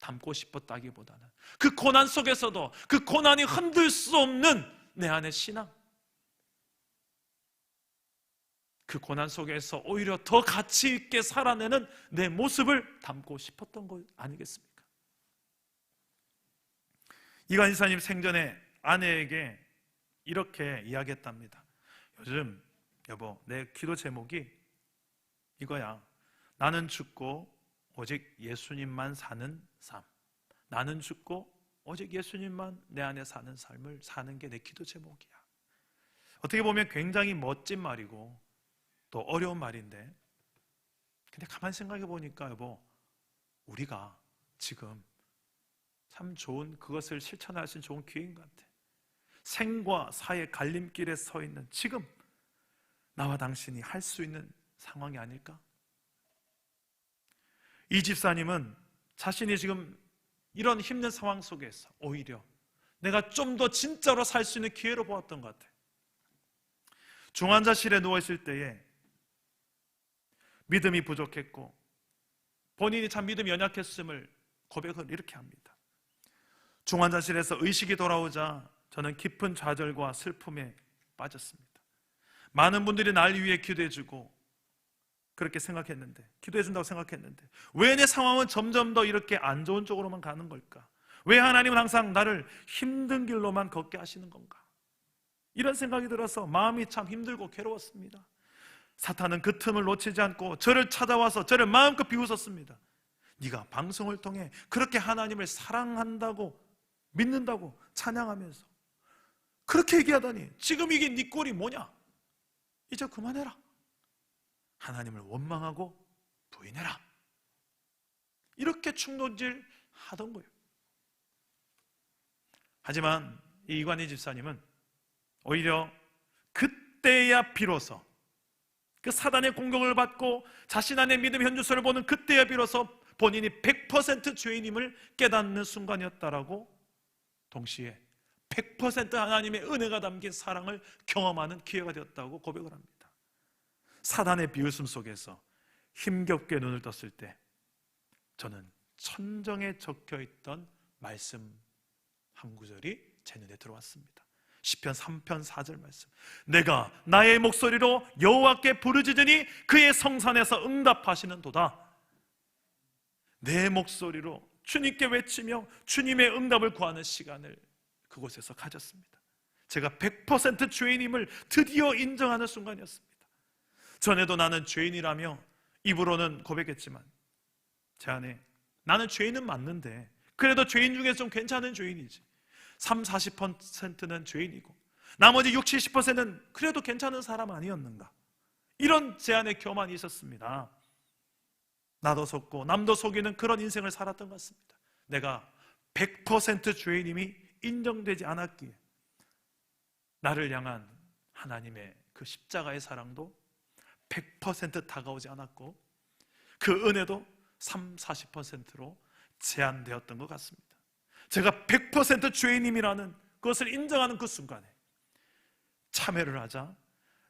담고 싶었다기보다는 그 고난 속에서도 그 고난이 흔들 수 없는 내 안의 신앙, 그 고난 속에서 오히려 더 가치 있게 살아내는 내 모습을 담고 싶었던 것 아니겠습니까? 이관희 집사님 생전에 아내에게 이렇게 이야기했답니다. 요즘 여보, 내 기도 제목이 이거야. 나는 죽고 오직 예수님만 사는 삶. 나는 죽고 오직 예수님만 내 안에 사는 삶을 사는 게 내 기도 제목이야. 어떻게 보면 굉장히 멋진 말이고 또 어려운 말인데, 근데 가만히 생각해 보니까 여보, 우리가 지금 참 좋은 그것을 실천할 수 있는 좋은 기회인 것 같아. 생과 사의 갈림길에 서 있는 지금 나와 당신이 할 수 있는 상황이 아닐까? 이 집사님은 자신이 지금 이런 힘든 상황 속에서 오히려 내가 좀 더 진짜로 살 수 있는 기회로 보았던 것 같아요. 중환자실에 누워있을 때에 믿음이 부족했고 본인이 참 믿음이 연약했음을 고백을 이렇게 합니다. 중환자실에서 의식이 돌아오자 저는 깊은 좌절과 슬픔에 빠졌습니다. 많은 분들이 날 위해 기도해주고 그렇게 생각했는데, 기도해준다고 생각했는데 왜 내 상황은 점점 더 이렇게 안 좋은 쪽으로만 가는 걸까? 왜 하나님은 항상 나를 힘든 길로만 걷게 하시는 건가? 이런 생각이 들어서 마음이 참 힘들고 괴로웠습니다. 사탄은 그 틈을 놓치지 않고 저를 찾아와서 저를 마음껏 비웃었습니다. 네가 방송을 통해 그렇게 하나님을 사랑한다고 믿는다고 찬양하면서 그렇게 얘기하다니 지금 이게 네 꼴이 뭐냐? 이제 그만해라. 하나님을 원망하고 부인해라. 이렇게 충동질 하던 거예요. 하지만 이 이관희 집사님은 오히려 그때야 비로소 그 사단의 공격을 받고 자신 안에 믿음의 현주소를 보는 그때야 비로소 본인이 100% 죄인임을 깨닫는 순간이었다라고, 동시에 100% 하나님의 은혜가 담긴 사랑을 경험하는 기회가 되었다고 고백을 합니다. 사단의 비웃음 속에서 힘겹게 눈을 떴을 때 저는 천정에 적혀있던 말씀 한 구절이 제 눈에 들어왔습니다. 시편 3편 4절 말씀. 내가 나의 목소리로 여호와께 부르짖으니 그의 성산에서 응답하시는도다. 내 목소리로 주님께 외치며 주님의 응답을 구하는 시간을 그곳에서 가졌습니다. 제가 100% 죄인임을 드디어 인정하는 순간이었습니다. 전에도 나는 죄인이라며 입으로는 고백했지만 제 안에 나는 죄인은 맞는데 그래도 죄인 중에 좀 괜찮은 죄인이지, 30-40%는 죄인이고 나머지 60-70%는 그래도 괜찮은 사람 아니었는가, 이런 제 안에 교만이 있었습니다. 나도 속고 남도 속이는 그런 인생을 살았던 것 같습니다. 내가 100% 죄인임이 인정되지 않았기에 나를 향한 하나님의 그 십자가의 사랑도 100% 다가오지 않았고 그 은혜도 30-40%로 제한되었던 것 같습니다. 제가 100% 죄인임이라는 그것을 인정하는 그 순간에 참회를 하자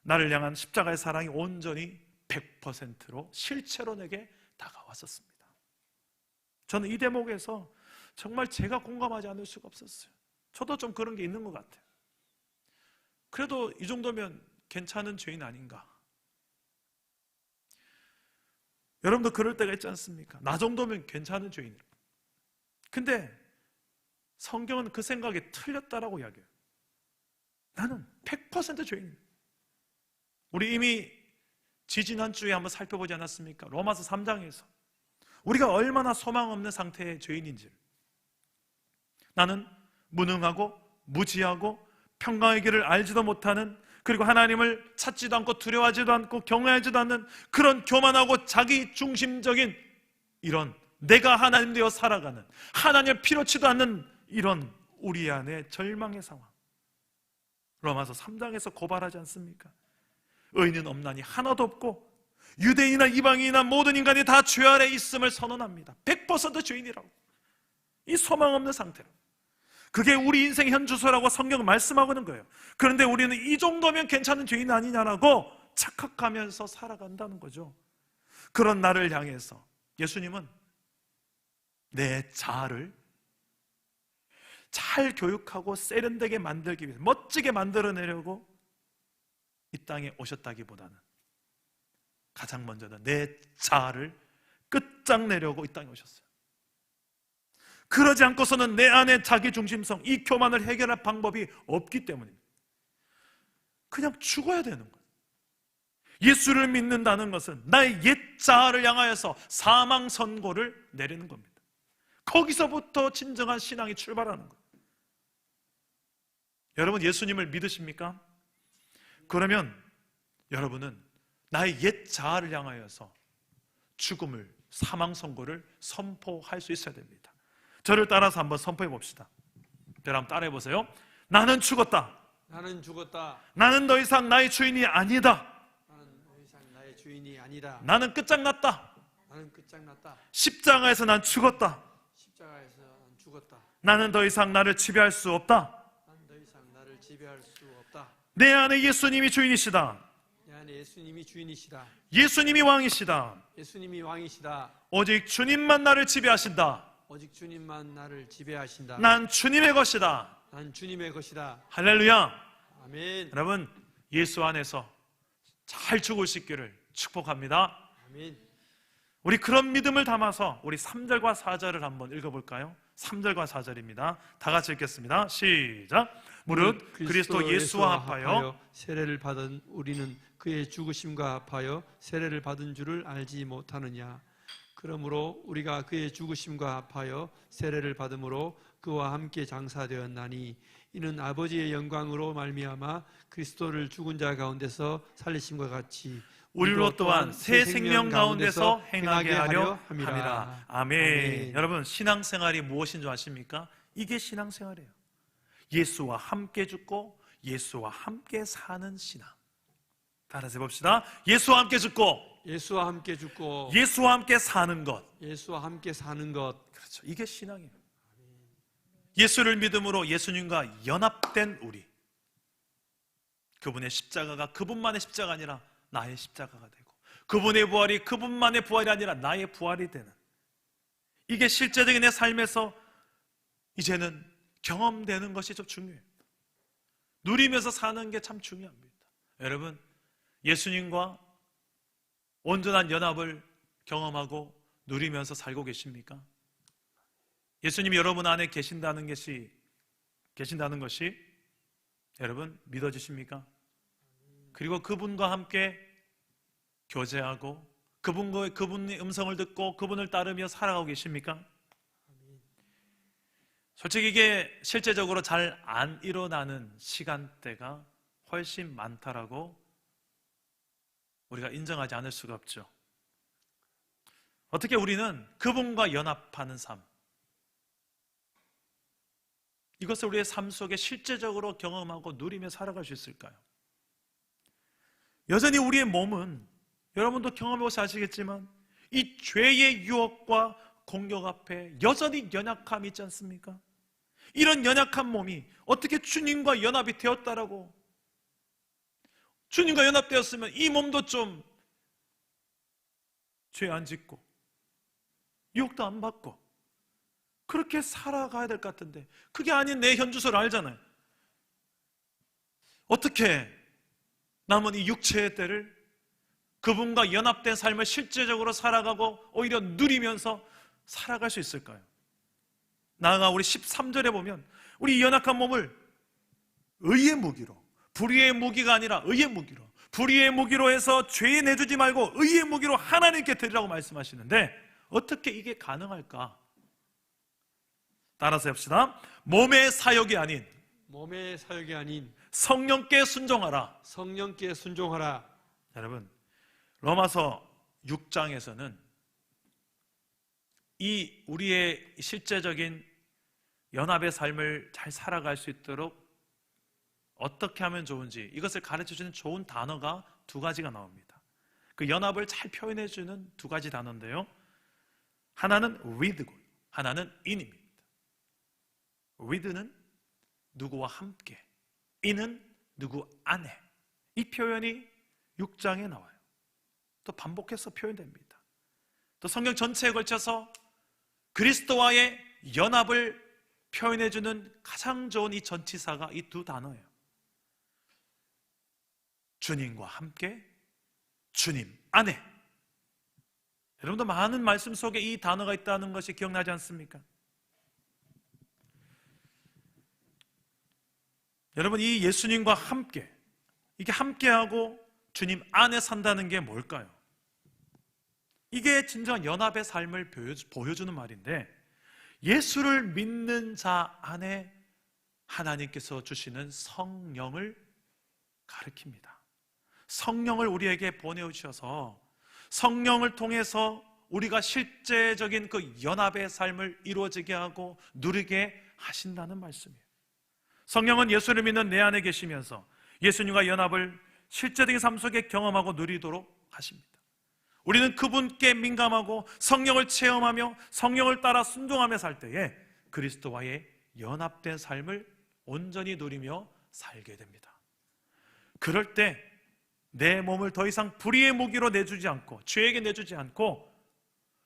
나를 향한 십자가의 사랑이 온전히 100%로 실체로 내게 다가왔었습니다. 저는 이 대목에서 정말 제가 공감하지 않을 수가 없었어요. 저도 좀 그런 게 있는 것 같아요. 그래도 이 정도면 괜찮은 죄인 아닌가. 여러분도 그럴 때가 있지 않습니까? 나 정도면 괜찮은 죄인이라고. 근데 성경은 그 생각이 틀렸다라고 이야기해요. 나는 100% 죄인이에요. 우리 이미 지지난주에 한번 살펴보지 않았습니까? 로마서 3장에서 우리가 얼마나 소망 없는 상태의 죄인인지를. 나는 무능하고 무지하고 평강의 길을 알지도 못하는, 그리고 하나님을 찾지도 않고 두려워하지도 않고 경외하지도 않는 그런 교만하고 자기 중심적인 이런 내가 하나님 되어 살아가는, 하나님을 필요치도 않는 이런 우리 안의 절망의 상황. 로마서 3장에서 고발하지 않습니까? 의인은 없나니 하나도 없고 유대인이나 이방인이나 모든 인간이 다 죄 아래 있음을 선언합니다. 100% 죄인이라고. 이 소망 없는 상태로. 그게 우리 인생의 현주소라고 성경은 말씀하고 있는 거예요. 그런데 우리는 이 정도면 괜찮은 죄인 아니냐라고 착각하면서 살아간다는 거죠. 그런 나를 향해서 예수님은 내 자아를 잘 교육하고 세련되게 만들기 위해서, 멋지게 만들어내려고 이 땅에 오셨다기보다는 가장 먼저는 내 자아를 끝장내려고 이 땅에 오셨어요. 그러지 않고서는 내 안의 자기중심성, 이 교만을 해결할 방법이 없기 때문입니다. 그냥 죽어야 되는 거예요. 예수를 믿는다는 것은 나의 옛 자아를 향하여서 사망 선고를 내리는 겁니다. 거기서부터 진정한 신앙이 출발하는 거예요. 여러분, 예수님을 믿으십니까? 그러면 여러분은 나의 옛 자아를 향하여서 죽음을, 사망 선고를 선포할 수 있어야 됩니다. 저를 따라서 한번 선포해 봅시다. 여러분 한번 따라해 보세요. 나는 죽었다. 나는 죽었다. 나는 더 이상 나의 주인이 아니다. 나는 더 이상 나의 주인이 아니다. 나는 끝장났다. 나는 끝장났다. 십자가에서 난 죽었다. 십자가에서 난 죽었다. 나는 더 이상 나를 지배할 수 없다. 나는 더 이상 나를 지배할 수 없다. 내 안에 예수님이 주인이시다. 내 안에 예수님이 주인이시다. 예수님이 왕이시다. 예수님이 왕이시다. 오직 주님만 나를 지배하신다. 오직 주님만 나를 지배하신다. 난 주님의 것이다. 난 주님의 것이다. 할렐루야. 아멘. 여러분, 예수 안에서 잘 죽을 수 있기를 축복합니다. 아멘. 우리 그런 믿음을 담아서 우리 3절과 4절을 한번 읽어볼까요? 3절과 4절입니다. 다 같이 읽겠습니다. 시작. 무릇 그리스도 예수와 합하여 세례를 받은 우리는 그의 죽으심과 합하여 세례를 받은 줄을 알지 못하느냐. 그러므로 우리가 그의 죽으심과 합하여 세례를 받음으로 그와 함께 장사되었나니 이는 아버지의 영광으로 말미암아 그리스도를 죽은 자 가운데서 살리심과 같이 우리로 또한 새 생명 가운데서 행하게 하려 함이라. 아멘. 아멘. 여러분, 신앙생활이 무엇인 줄 아십니까? 이게 신앙생활이에요. 예수와 함께 죽고 예수와 함께 사는 신앙. 따라서 해봅시다. 예수와 함께 죽고 예수와 함께 죽고 예수와 함께 사는 것. 예수와 함께 사는 것. 그렇죠. 이게 신앙이에요. 예수를 믿음으로 예수님과 연합된 우리. 그분의 십자가가 그분만의 십자가가 아니라 나의 십자가가 되고, 그분의 부활이 그분만의 부활이 아니라 나의 부활이 되는, 이게 실제적인 내 삶에서 이제는 경험되는 것이 좀 중요해요. 누리면서 사는 게 참 중요합니다. 여러분, 예수님과 온전한 연합을 경험하고 누리면서 살고 계십니까? 예수님이 여러분 안에 계신다는 것이 여러분 믿어지십니까? 그리고 그분과 함께 교제하고 그분의 음성을 듣고 그분을 따르며 살아가고 계십니까? 솔직히 이게 실제적으로 잘 안 일어나는 시간대가 훨씬 많다라고 우리가 인정하지 않을 수가 없죠. 어떻게 우리는 그분과 연합하는 삶, 이것을 우리의 삶 속에 실제적으로 경험하고 누리며 살아갈 수 있을까요? 여전히 우리의 몸은, 여러분도 경험해보셔서 아시겠지만 이 죄의 유혹과 공격 앞에 여전히 연약함이 있지 않습니까? 이런 연약한 몸이 어떻게 주님과 연합이 되었다라고, 주님과 연합되었으면 이 몸도 좀 죄 안 짓고 유혹도 안 받고 그렇게 살아가야 될 것 같은데, 그게 아닌 내 현주소를 알잖아요. 어떻게 남은 이 육체의 때를 그분과 연합된 삶을 실제적으로 살아가고 오히려 누리면서 살아갈 수 있을까요? 나아가 우리 13절에 보면 우리 연약한 몸을 의의 무기로, 불의의 무기가 아니라 의의 무기로, 불의의 무기로 해서 죄에 내주지 말고 의의 무기로 하나님께 드리라고 말씀하시는데, 어떻게 이게 가능할까? 따라서 합시다. 몸의 사역이 아닌 성령께 순종하라. 성령께 순종하라. 여러분, 로마서 6장에서는 이 우리의 실제적인 연합의 삶을 잘 살아갈 수 있도록 어떻게 하면 좋은지, 이것을 가르쳐주는 좋은 단어가 두 가지가 나옵니다. 그 연합을 잘 표현해주는 두 가지 단어인데요, 하나는 with고 하나는 in입니다. with는 누구와 함께, in은 누구 안에. 이 표현이 6장에 나와요. 또 반복해서 표현됩니다. 또 성경 전체에 걸쳐서 그리스도와의 연합을 표현해주는 가장 좋은 이 전치사가 이 두 단어예요. 주님과 함께, 주님 안에. 여러분도 많은 말씀 속에 이 단어가 있다는 것이 기억나지 않습니까? 여러분, 이 예수님과 함께, 이게 함께하고 주님 안에 산다는 게 뭘까요? 이게 진정한 연합의 삶을 보여주는 말인데, 예수를 믿는 자 안에 하나님께서 주시는 성령을 가리킵니다. 성령을 우리에게 보내주셔서 성령을 통해서 우리가 실제적인 그 연합의 삶을 이루어지게 하고 누리게 하신다는 말씀이에요. 성령은 예수를 믿는 내 안에 계시면서 예수님과 연합을 실제적인 삶 속에 경험하고 누리도록 하십니다. 우리는 그분께 민감하고 성령을 체험하며 성령을 따라 순종하며 살 때에 그리스도와의 연합된 삶을 온전히 누리며 살게 됩니다. 그럴 때 내 몸을 더 이상 불의의 무기로 내주지 않고, 죄에게 내주지 않고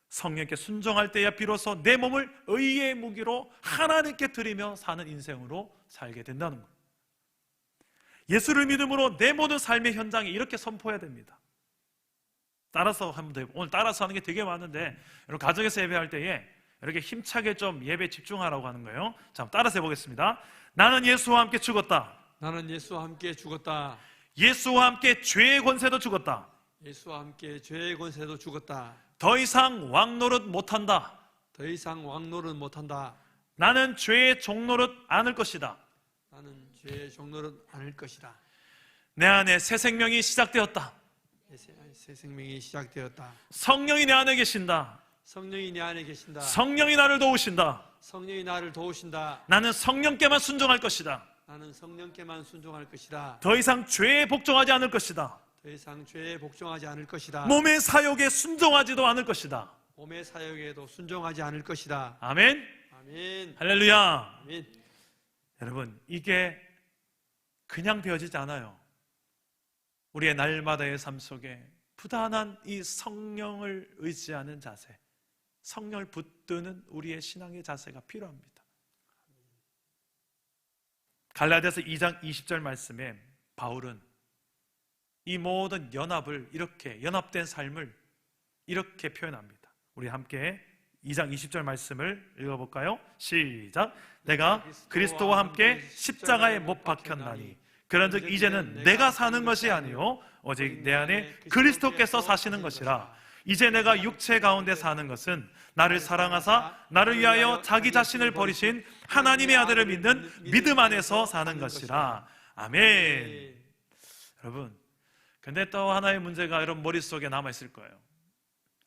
성령께 순종할 때야 비로소 내 몸을 의의 무기로 하나님께 드리며 사는 인생으로 살게 된다는 거예요. 예수를 믿음으로 내 모든 삶의 현장에 이렇게 선포해야 됩니다. 따라서 하면 되고, 오늘 따라서 하는 게 되게 많은데, 여러분 가정에서 예배할 때에 이렇게 힘차게 좀 예배에 집중하라고 하는 거예요. 자, 따라서 해보겠습니다. 나는 예수와 함께 죽었다. 나는 예수와 함께 죽었다. 예수와 함께 죄의 권세도 죽었다. 예수와 함께 죄의 권세도 죽었다. 더 이상 왕노릇 못한다. 더 이상 왕노릇 못한다. 나는 죄의 종노릇 않을 것이다. 나는 죄의 종노릇 않을 것이다. 내 안에 새 생명이 시작되었다. 새 생명이 시작되었다. 성령이 내 안에 계신다. 성령이 내 안에 계신다. 성령이 나를 도우신다. 성령이 나를 도우신다. 나는 성령께만 순종할 것이다. 나는 성령께만 순종할 것이다. 더 이상 죄에 복종하지 않을 것이다. 더 이상 죄에 복종하지 않을 것이다. 몸의 사욕에 순종하지도 않을 것이다. 몸의 사역에도 순종하지 않을 것이다. 아멘. 아멘. 할렐루야. 아멘. 여러분, 이게 그냥 되어지지 않아요. 우리의 날마다의 삶 속에 부단한 이 성령을 의지하는 자세, 성령을 붙드는 우리의 신앙의 자세가 필요합니다. 갈라디아서 2장 20절 말씀에 바울은 이 모든 연합을 이렇게, 연합된 삶을 이렇게 표현합니다. 우리 함께 2장 20절 말씀을 읽어볼까요? 시작. 내가 그리스도와 함께 십자가에 못 박혔나니 그런즉 이제는 내가 사는 것이 아니요 오직 내 안에 그리스도께서 사시는 것이라. 이제 내가 육체 가운데 사는 것은 나를 사랑하사 나를 위하여 자기 자신을 버리신 하나님의 아들을 믿는 믿음 안에서 사는 것이라. 아멘. 여러분, 근데 또 하나의 문제가 여러분 머릿속에 남아있을 거예요.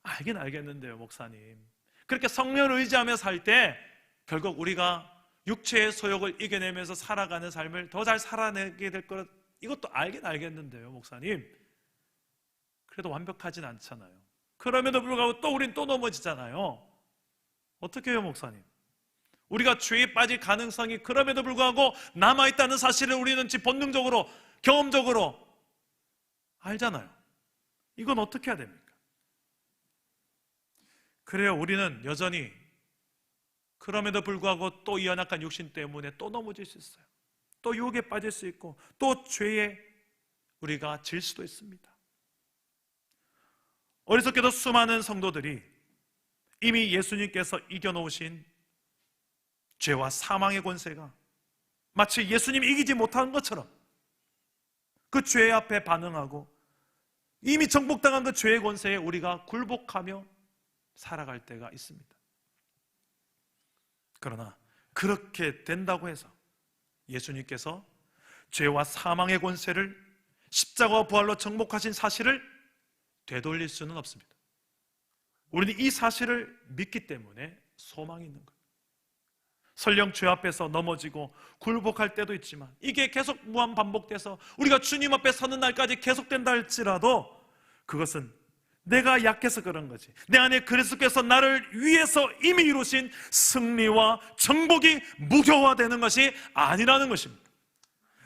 알긴 알겠는데요, 목사님. 그렇게 성령을 의지하며 살 때 결국 우리가 육체의 소욕을 이겨내면서 살아가는 삶을 더 잘 살아내게 될 거라, 이것도 알긴 알겠는데요, 목사님. 그래도 완벽하진 않잖아요. 그럼에도 불구하고 또 우린 또 넘어지잖아요. 어떻게 해요, 목사님? 우리가 죄에 빠질 가능성이 그럼에도 불구하고 남아있다는 사실을 우리는 본능적으로, 경험적으로 알잖아요. 이건 어떻게 해야 됩니까? 그래요, 우리는 여전히 그럼에도 불구하고 또 이 연약한 육신 때문에 또 넘어질 수 있어요. 또 유혹에 빠질 수 있고 또 죄에 우리가 질 수도 있습니다. 어리석게도 수많은 성도들이 이미 예수님께서 이겨놓으신 죄와 사망의 권세가 마치 예수님이 이기지 못한 것처럼 그 죄 앞에 반응하고 이미 정복당한 그 죄의 권세에 우리가 굴복하며 살아갈 때가 있습니다. 그러나 그렇게 된다고 해서 예수님께서 죄와 사망의 권세를 십자가와 부활로 정복하신 사실을 되돌릴 수는 없습니다. 우리는 이 사실을 믿기 때문에 소망이 있는 거예요. 설령 죄 앞에서 넘어지고 굴복할 때도 있지만 이게 계속 무한 반복돼서 우리가 주님 앞에 서는 날까지 계속된다 할지라도 그것은 내가 약해서 그런 거지, 내 안에 그리스도께서 나를 위해서 이미 이루신 승리와 정복이 무효화되는 것이 아니라는 것입니다.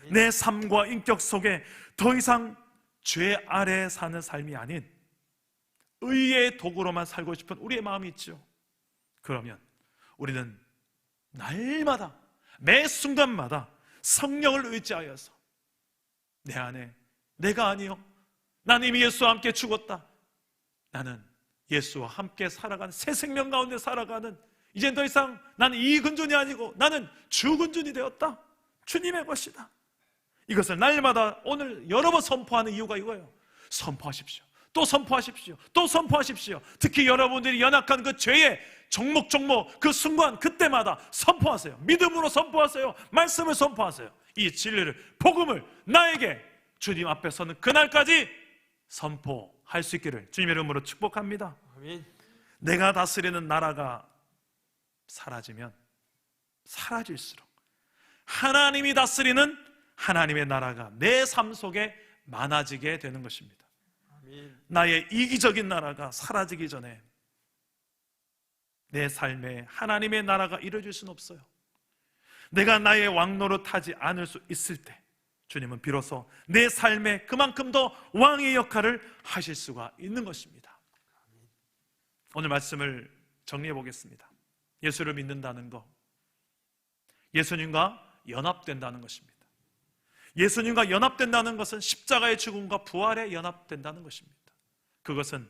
내 삶과 인격 속에 더 이상 죄 아래에 사는 삶이 아닌 의의 도구로만 살고 싶은 우리의 마음이 있죠. 그러면 우리는 날마다, 매 순간마다 성령을 의지하여서 내 안에 내가 아니요, 나는 이미 예수와 함께 죽었다, 나는 예수와 함께 살아가는 새 생명 가운데 살아가는, 이젠 더 이상 나는 이 근존이 아니고 나는 주 근존이 되었다, 주님의 것이다, 이것을 날마다 오늘 여러 번 선포하는 이유가 이거예요. 선포하십시오. 또 선포하십시오. 또 선포하십시오. 특히 여러분들이 연약한 그 죄의 종목 그 순간 그때마다 선포하세요. 믿음으로 선포하세요. 말씀을 선포하세요. 이 진리를, 복음을 나에게 주님 앞에 서는 그날까지 선포할 수 있기를 주님의 이름으로 축복합니다. 아멘. 내가 다스리는 나라가 사라지면 사라질수록 하나님이 다스리는 하나님의 나라가 내 삶 속에 많아지게 되는 것입니다. 나의 이기적인 나라가 사라지기 전에 내 삶에 하나님의 나라가 이루어질 수는 없어요. 내가 나의 왕노릇하지 않을 수 있을 때 주님은 비로소 내 삶에 그만큼 더 왕의 역할을 하실 수가 있는 것입니다. 오늘 말씀을 정리해 보겠습니다. 예수를 믿는다는 것, 예수님과 연합된다는 것입니다. 예수님과 연합된다는 것은 십자가의 죽음과 부활에 연합된다는 것입니다. 그것은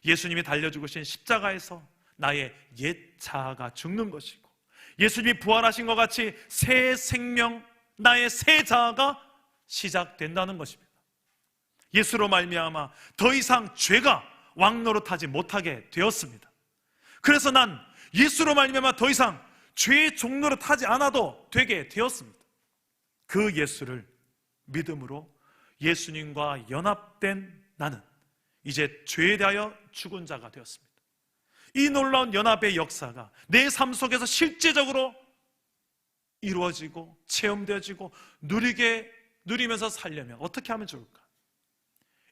예수님이 달려 죽으신 십자가에서 나의 옛 자아가 죽는 것이고, 예수님이 부활하신 것 같이 새 생명, 나의 새 자아가 시작된다는 것입니다. 예수로 말미암아 더 이상 죄가 왕노릇하지 못하게 되었습니다. 그래서 난 예수로 말미암아 더 이상 죄의 종노릇하지 않아도 되게 되었습니다. 그 예수를 믿음으로 예수님과 연합된 나는 이제 죄에 대하여 죽은 자가 되었습니다. 이 놀라운 연합의 역사가 내 삶 속에서 실제적으로 이루어지고 체험되어지고 누리면서 살려면 어떻게 하면 좋을까?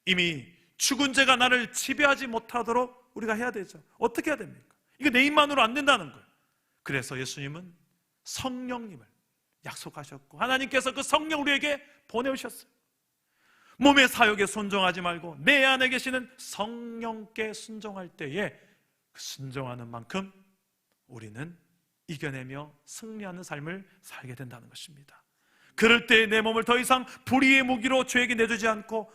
이미 죽은 죄가 나를 지배하지 못하도록 우리가 해야 되죠. 어떻게 해야 됩니까? 이거 내 힘만으로 안 된다는 거예요. 그래서 예수님은 성령님을 약속하셨고 하나님께서 그 성령 우리에게 보내오셨어요. 몸의 사욕에 순종하지 말고 내 안에 계시는 성령께 순종할 때에 그 순종하는 만큼 우리는 이겨내며 승리하는 삶을 살게 된다는 것입니다. 그럴 때 내 몸을 더 이상 불의의 무기로 죄에게 내주지 않고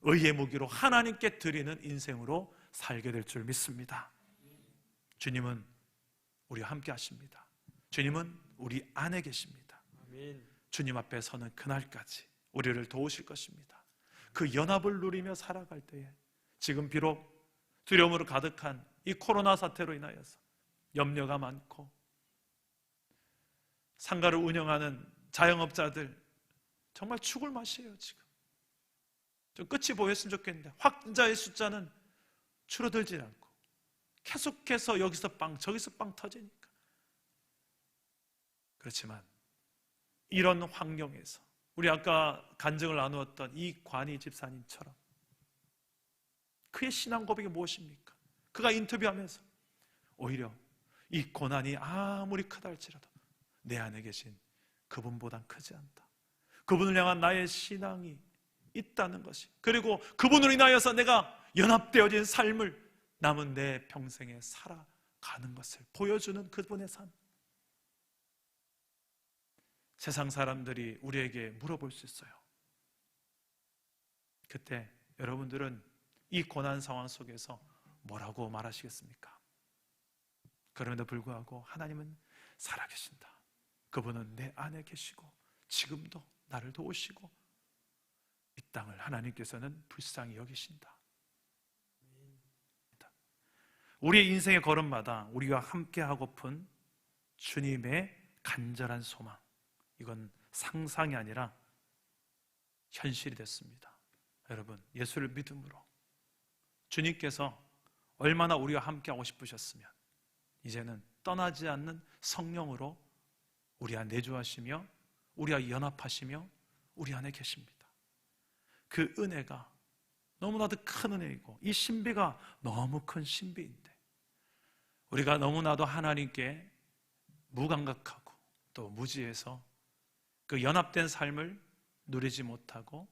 의의 무기로 하나님께 드리는 인생으로 살게 될 줄 믿습니다. 주님은 우리와 함께 하십니다. 주님은 우리 안에 계십니다. 주님 앞에 서는 그날까지 우리를 도우실 것입니다. 그 연합을 누리며 살아갈 때에 지금 비록 두려움으로 가득한 이 코로나 사태로 인하여서 염려가 많고 상가를 운영하는 자영업자들 정말 죽을 맛이에요. 지금 좀 끝이 보였으면 좋겠는데 확진자의 숫자는 줄어들지 않고 계속해서 여기서 빵 저기서 빵 터지니까. 그렇지만 이런 환경에서 우리 아까 간증을 나누었던 이 관이 집사님처럼 그의 신앙 고백이 무엇입니까? 그가 인터뷰하면서 오히려 이 고난이 아무리 크다 할지라도 내 안에 계신 그분보단 크지 않다. 그분을 향한 나의 신앙이 있다는 것이, 그리고 그분으로 인하여서 내가 연합되어진 삶을 남은 내 평생에 살아가는 것을 보여주는 그분의 삶. 세상 사람들이 우리에게 물어볼 수 있어요. 그때 여러분들은 이 고난 상황 속에서 뭐라고 말하시겠습니까? 그럼에도 불구하고 하나님은 살아계신다. 그분은 내 안에 계시고 지금도 나를 도우시고 이 땅을 하나님께서는 불쌍히 여기신다. 우리의 인생의 걸음마다 우리가 함께하고픈 주님의 간절한 소망, 이건 상상이 아니라 현실이 됐습니다. 여러분, 예수를 믿음으로 주님께서 얼마나 우리와 함께하고 싶으셨으면 이제는 떠나지 않는 성령으로 우리 안에 내주하시며 우리와 연합하시며 우리 안에 계십니다. 그 은혜가 너무나도 큰 은혜이고 이 신비가 너무 큰 신비인데 우리가 너무나도 하나님께 무감각하고 또 무지해서 그 연합된 삶을 누리지 못하고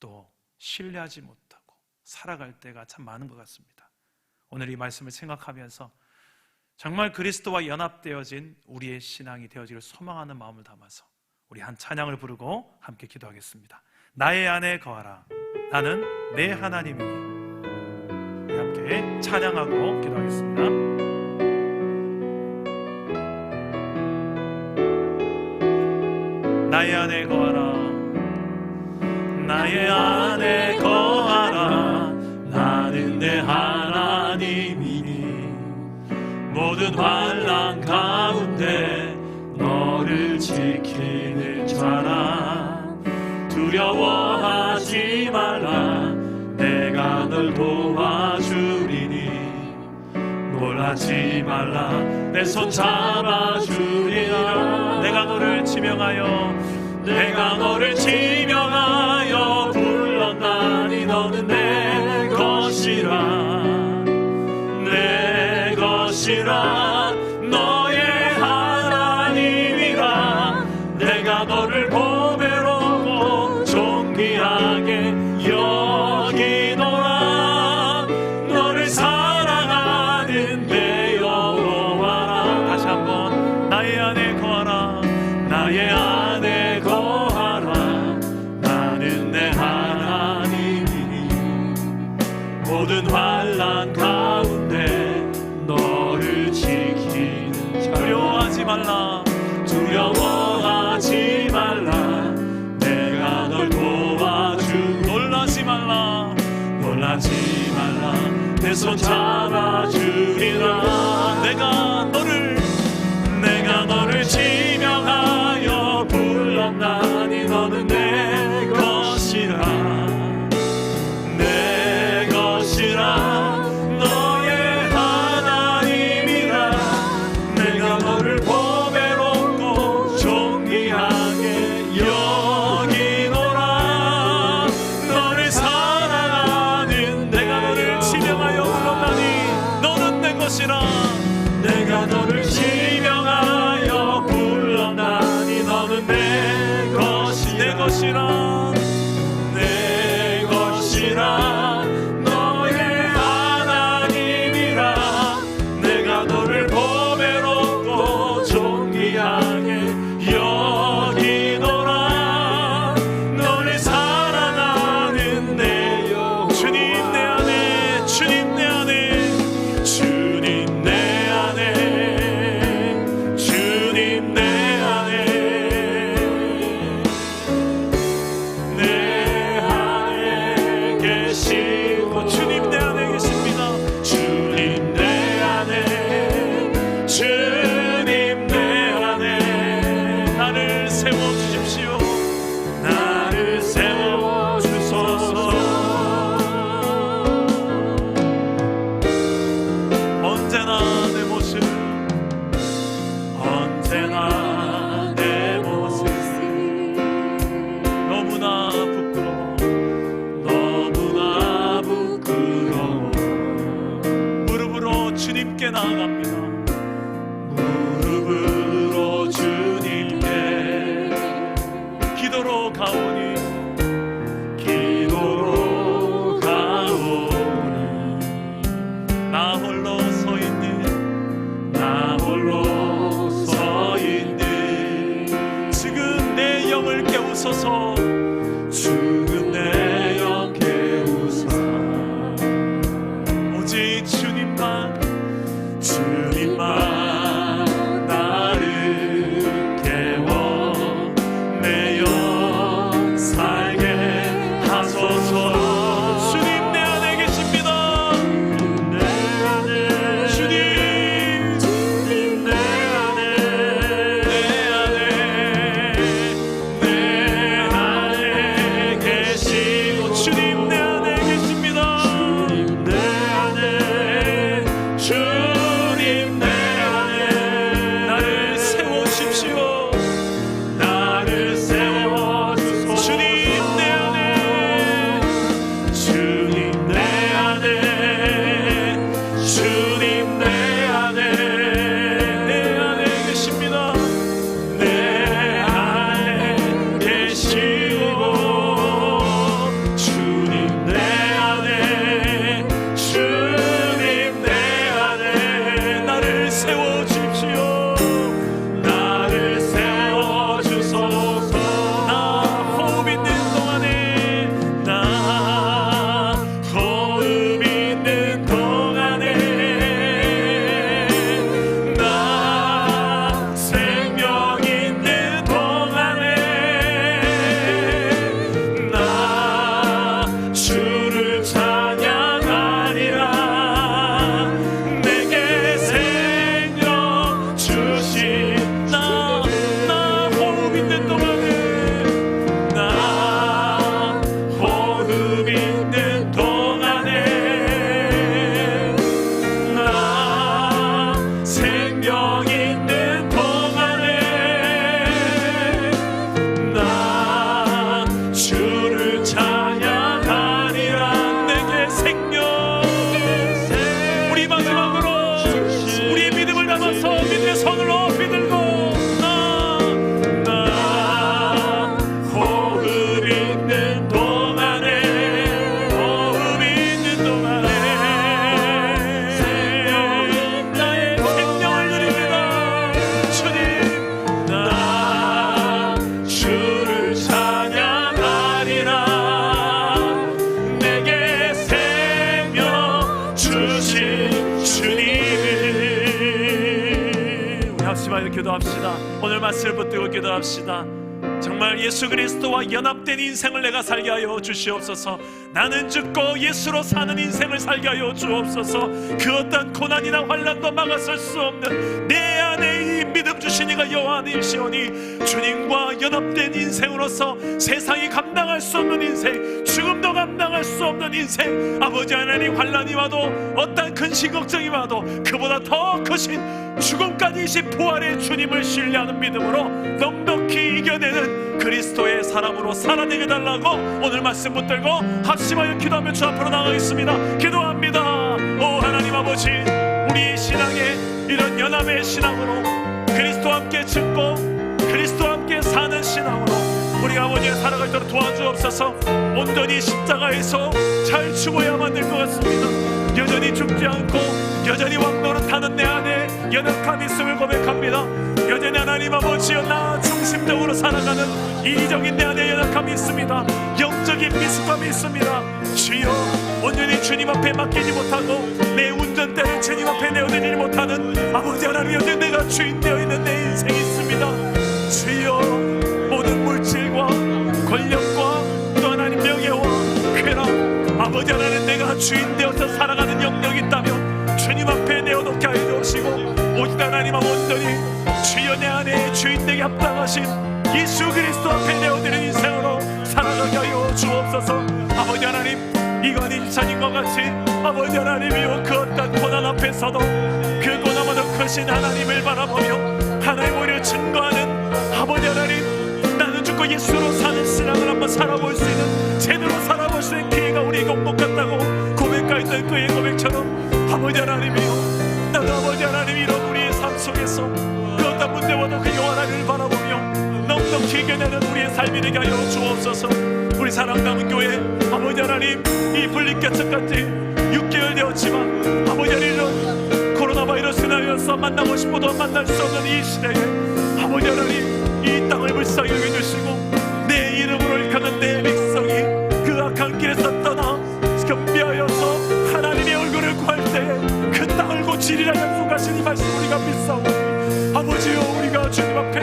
또 신뢰하지 못하고 살아갈 때가 참 많은 것 같습니다. 오늘 이 말씀을 생각하면서 정말 그리스도와 연합되어진 우리의 신앙이 되어지길 소망하는 마음을 담아서 우리 한 찬양을 부르고 함께 기도하겠습니다. 나의 안에 거하라, 나는 내 하나님이니. 우리 함께 찬양하고 기도하겠습니다. 나의 안에 거하라, 나의 안에 거하라, 나는 내 하나님이니. 모든 환난 가운데 너를 지키는 자라. 두려워하지 말라, 내가 널 도와주리니. 놀라지 말라, 내 손 잡아주리라. 내가 너를 지명하여, 내가 너를 지명하여 불렀나니. 너는 내 것이라, 내 것이라, 너의 하나님이라. 내가 너를 보배롭고 존귀하게 여기노라. 너를 사랑하는 내 여호와라. 다시 한번 나의 안에 거하라, 나의 안에 거하라, 나는 내 하나님이니. 모든 환난 가운데 너를 지키는 자. 두려워하지 말라, 두려워하지 말라, 내가 널 도와주. 놀라지 말라, 놀라지 말라, 내 손 잡아주리라. 내가 너를 지명하여 불렀나니. 너는 내 것이라, 내 것이라, 너의 하나님이라. 내가 너를 보배롭고 존귀하게 여기노라. 너를 사랑하는 내가 너를 지명하여 불렀나니. 너는 내 것이라, 계시고 주님 내 안에 계십니다. 주님 내 안에 주님 내 안에 나를 세워주십시오. 나를 세워주소서. 언제나 내 모습 언제나 내 모습 너무나 부끄러워 너무나 부끄러워 무릎으로 주님께 나아갑니다. 무릎으로 주님께 기도로 가오니 기도로 가오니 나 홀로 서 있는 나 홀로 서 있는 지금 내 영을 깨우소서. 지금 내 영 깨우소서. 오직 주님만 주님만 나를 깨워 내 영 살게 하소서. 주님 내 안에 계십니다. 내 안에 주님 주님 내 안에 내 안에 계시고 주님 내 안에 계십니다. 주님 내 안에 주님 내 안에 나를 세워주십시오. 나를 세워주소서. 주님 내 안에 주님 내 안에 주님 내 안에 계십니다. 내 안에 계시고 주님 내 안에 주님 내 안에 나를 세워주십시오. 나를 세워주소서. 나 호흡 있는 동안에 나 호흡 있는 동안에 나 생명 있는 동안에 나 주를 찬양하리라. 내게 생명 주신 나 호흡 있는 동안에 나 호흡 있는 동안에 나 생명 있는 동안에 나 주를 찬양하리라. 내게 생명. 우리 마지막으로 우리의 믿음을 담아서 믿음의 손을 높이 들고 나 호흡 있는 동안에 호흡 있는 동안에 나의 생명을 드립니다. 주님 나 주를 찬양하리라. 내게 생명 주신 주님을. 우리 합심하여 기도합시다. 오늘 말씀을 붙들고 기도합시다. 정말 예수 그리스도와 연합된 인생을 내가 살게 하여 주시옵소서. 나는 죽고 예수로 사는 인생을 살게 하여 주옵소서. 그 어떤 고난이나 환난도 막아설 수 없는 내 안에 이 믿음 주신 이가 여호와이시오니 주님과 연합된 인생으로서 세상이 감당할 수 없는 인생, 죽음도 감당할 수 없는 인생, 아버지 하나님 환난이 와도 어떤 근심 걱정이 와도 그보다 더 크신 죽음까지 부활의 주님을 신뢰하는 믿음으로 넉넉히 이겨내는 그리스도의 사람으로 살아내게 달라고 오늘 말씀 붙들고 합심하여 기도하며 주 앞으로 나가겠습니다. 기도합니다. 오 하나님 아버지, 우리 신앙의 이런 연합의 신앙으로 그리스도와 함께 죽고 그리스도와 함께 사는 신앙으로 우리 아버지의 살아갈 때로 도와주옵소서. 온전히 십자가에서 잘 죽어야만 될 것 같습니다. 여전히 죽지 않고 여전히 왕노릇하는 내 안에 연약함이 있음을 고백합니다. 여전히 하나님 아버지여 나 중심적으로 살아가는 이기적인 내 안에 연약함이 있습니다. 영적인 미숙함이 있습니다. 주여 온전히 주님 앞에 맡기지 못하고 내 운전대를 주님 앞에 내어드리지 못하는 아버지 하나님, 여전히 내가 주인 되어 있는 내 인생이 있습니다. 주여 모든 물질과 권력과 또 하나님 명예와 쾌락, 아버지 아버지 하나님, 내가 주인 되어서 살아가는 영역이 있다면 주님 앞에 내어놓게 하여 주시고, 오직 하나님 온전히 주여 내 안에 주인 되게 합당하신 예수 그리스도 앞에 내어드리는 인생으로 살아가게 하여 주옵소서. 아버지 하나님, 이건 인천인과 같이 아버지 하나님이여 그 어떤 고난 앞에서도 그 고난보다 크신 하나님을 바라보며 하나님 우리를 증거하는 아버지 하나님, 나는 죽고 예수로 사는 신앙을 한번 살아볼 수 있는, 제대로 살아볼 수 있는 기회가 우리에게 온 것 같다고 고백하였던 그의 고백처럼 아버지 하나님이여, 나도 아버지 하나님 이런 우리의 삶 속에서 그 어떤 문제와도 그 여호와 하나님을 바라보며 넉넉히 이겨내는 우리의 삶이 되게 하여 주옵소서. 우리 사랑 남은 교회 아버지 하나님, 이 분리개척까지 6개월 되었지만 아버지 하나님 코로나 바이러스로 인하여서 만나고 싶어도 만날 수 없는 이 시대에 아버지 하나님 이 땅을 불쌍히 여겨주시고 내 이름으로 일컫는 내 백성이 그 악한 길에서 떠나 겸비하여서 하나님의 얼굴을 구할 때에 그 땅을 고치리라 약속하신 이 말씀 우리가 믿사오니 아버지여, 우리가 주님 앞에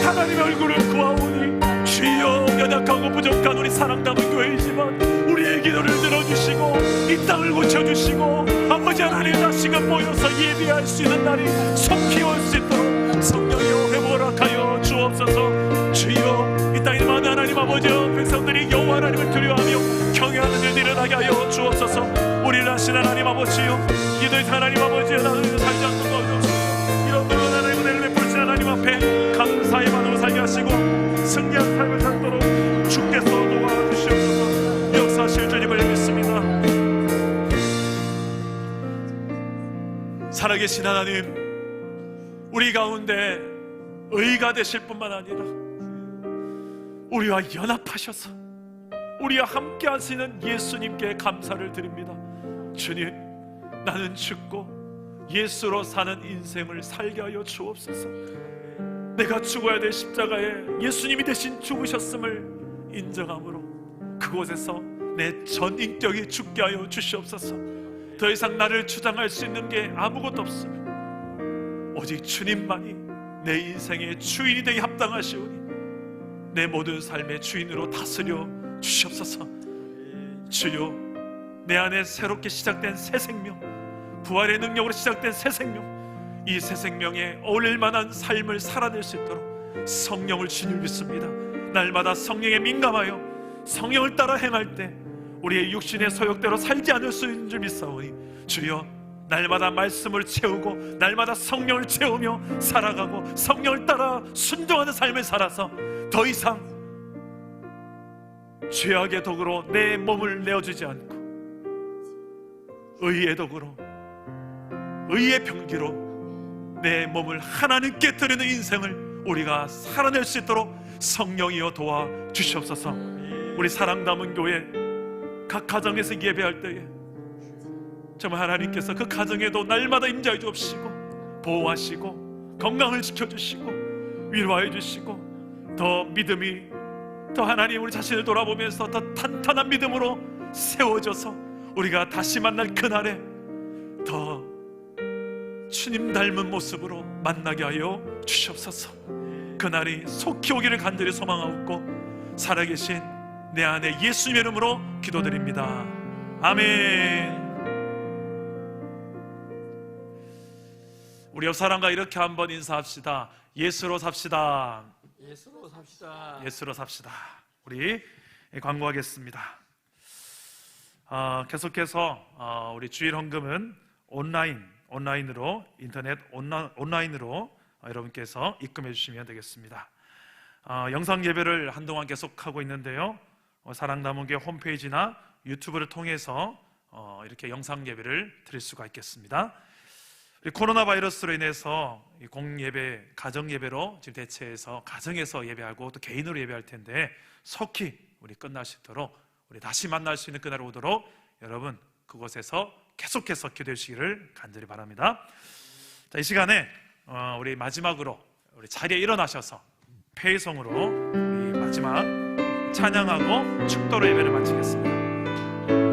하나님의 얼굴을 구하오니 주여, 연약하고 부족한 우리 사랑 남은 교회이지만 우리의 기도를 들어주시고 이 땅을 고쳐주시고 아버지 하나님 다시금 모여서 예배할 수 있는 날이 속히 올 수 있도록 성령이여 회복을 하여 주옵소서. 주여, 이 땅에 많은 하나님 아버지여 백성들이 여호와 하나님을 두려워하며 경외하는 일들이 일어나게 하여 주옵소서. 우리를 하신 하나님 아버지여, 기도의 하나님 아버지여, 나를 살지 않는 것 없으시고 이런 모든 하나님의 은혜를 베푸신 하나님 앞에 감사의 마음으로 살게 하시고 승리한 삶을 살도록 주께서 도와주시옵소서. 역사하실 주님을 믿습니다. 살아계신 하나님, 우리 가운데 의가 되실 뿐만 아니라 우리와 연합하셔서 우리와 함께 하시는 예수님께 감사를 드립니다. 주님, 나는 죽고 예수로 사는 인생을 살게 하여 주옵소서. 내가 죽어야 될 십자가에 예수님이 대신 죽으셨음을 인정함으로 그곳에서 내 전 인격이 죽게 하여 주시옵소서. 더 이상 나를 주장할 수 있는 게 아무것도 없으며 오직 주님만이 내 인생의 주인이 되게 합당하시오니 내 모든 삶의 주인으로 다스려 주시옵소서. 주여, 내 안에 새롭게 시작된 새 생명, 부활의 능력으로 시작된 새 생명, 이 새 생명에 어울릴 만한 삶을 살아낼 수 있도록 성령을 주님 믿습니다. 날마다 성령에 민감하여 성령을 따라 행할 때 우리의 육신의 소욕대로 살지 않을 수 있는 줄 믿사오니 주여, 날마다 말씀을 채우고 날마다 성령을 채우며 살아가고 성령을 따라 순종하는 삶을 살아서 더 이상 죄악의 도구로 내 몸을 내어주지 않고 의의 도구로, 의의 병기로 내 몸을 하나님께 드리는 인생을 우리가 살아낼 수 있도록 성령이여 도와주시옵소서. 우리 사랑 남은 교회 각 가정에서 예배할 때에 정말 하나님께서 그 가정에도 날마다 임재해 주옵시고 보호하시고 건강을 지켜주시고 위로해 주시고 더 믿음이 더 하나님 우리 자신을 돌아보면서 더 탄탄한 믿음으로 세워져서 우리가 다시 만날 그날에 더 주님 닮은 모습으로 만나게 하여 주시옵소서. 그날이 속히 오기를 간절히 소망하옵고 살아계신 내 안에 예수님의 이름으로 기도드립니다. 아멘. 우리 옆 사람과 이렇게 한번 인사합시다. 예수로 삽시다. 예수로 삽시다. 예수로 삽시다. 우리 광고하겠습니다. 계속해서 우리 주일 헌금은 온라인으로 인터넷 온라인으로 여러분께서 입금해 주시면 되겠습니다. 영상 예배를 한동안 계속하고 있는데요, 사랑남은교회 홈페이지나 유튜브를 통해서 이렇게 영상 예배를 드릴 수가 있겠습니다. 코로나 바이러스로 인해서 공예배, 가정 예배로 지금 대체해서 가정에서 예배하고 또 개인으로 예배할 텐데 속히 우리 끝날 수 있도록, 우리 다시 만날 수 있는 그날이 오도록 여러분 그곳에서 계속해서 기도해 주시기를 간절히 바랍니다. 자, 이 시간에 우리 마지막으로 우리 자리에 일어나셔서 폐성으로 우리 마지막 찬양하고 축도로 예배를 마치겠습니다.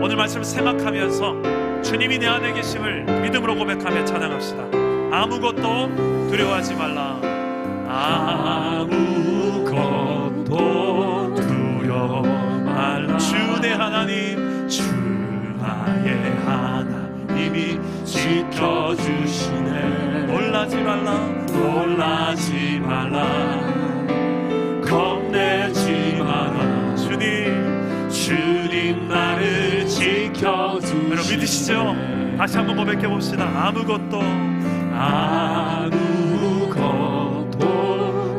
오늘 말씀을 생각하면서 주님이 내 안에 계심을 믿음으로 고백하며 찬양합시다. 아무것도 두려워하지 말라. 아무것도 두려워 말라. 주 내 하나님, 주 지켜주시네. 놀라지 말라, 놀라지 말라, 겁내지 마라. 주님 나를 지켜주시네. 여러분 믿으시죠? 다시 한번 고백해 봅시다. 아무것도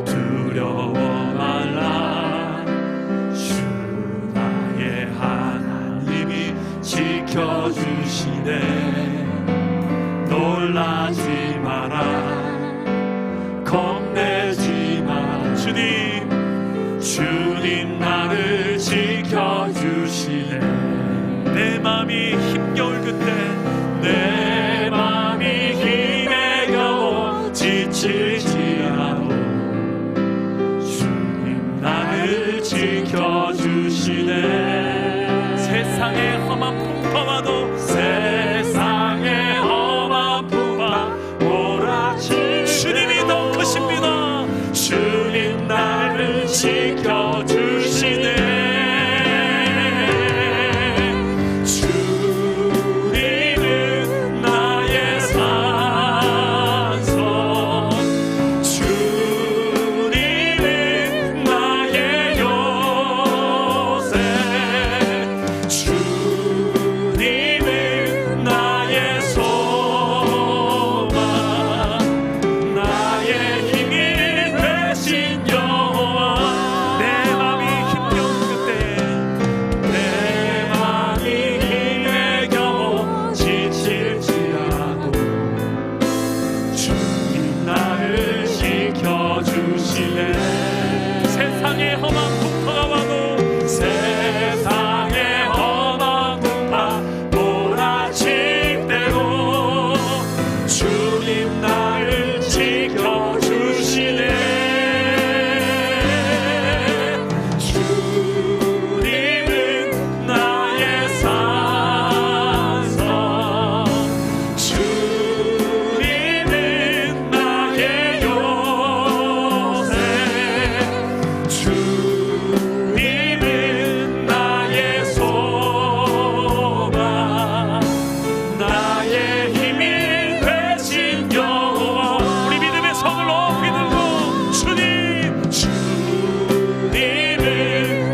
두려워 말라. 주 나의 하나님이 지켜주시네. 놀라지 마라, 겁내지 마라. 주님 나를 지켜주시네. 내 마음이 힘겨울 그때, 내 맘이 힘에 겨워 지칠지 않아도 주님 나를 지켜주시네. 세상의 험한 풍파와도, 세상의 험한 풍파 몰아칠 주님이 더 크십니다. 주님 나를 지켜주시네. 세상의 험한 풍파가 와도, 세상의 험한 풍파 몰아칠 때도 주님 나를 지켜주시네. 주님은 나의 산성, 주님은 나의 요새, 주님은 나의 소망, 나의 힘이 되신 여호와. 우리 믿음의 손을 높이 들고, 주님은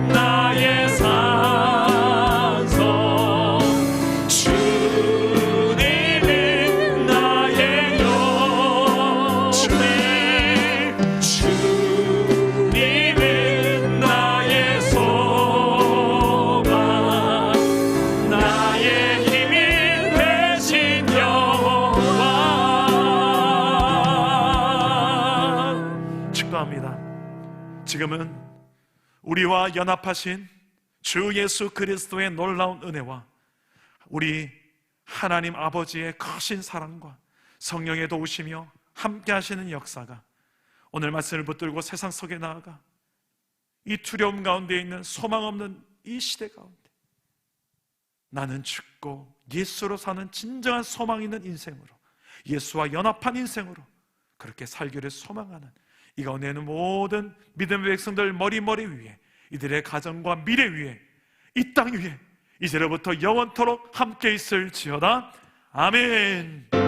나의 산성, 주님은 나의 요새, 주님은 나의 소망, 나의 힘이 되신 여호와. 축도합니다. 지금은 우리와 연합하신 주 예수 그리스도의 놀라운 은혜와 우리 하나님 아버지의 크신 사랑과 성령의 도우시며 함께 하시는 역사가 오늘 말씀을 붙들고 세상 속에 나아가 이 두려움 가운데 있는 소망 없는 이 시대 가운데 나는 죽고 예수로 사는 진정한 소망 있는 인생으로, 예수와 연합한 인생으로 그렇게 살기를 소망하는 이 가운데 있는 모든 믿음의 백성들 머리 위에, 이들의 가정과 미래 위에, 이 땅 위에 이제로부터 영원토록 함께 있을지어다. 아멘.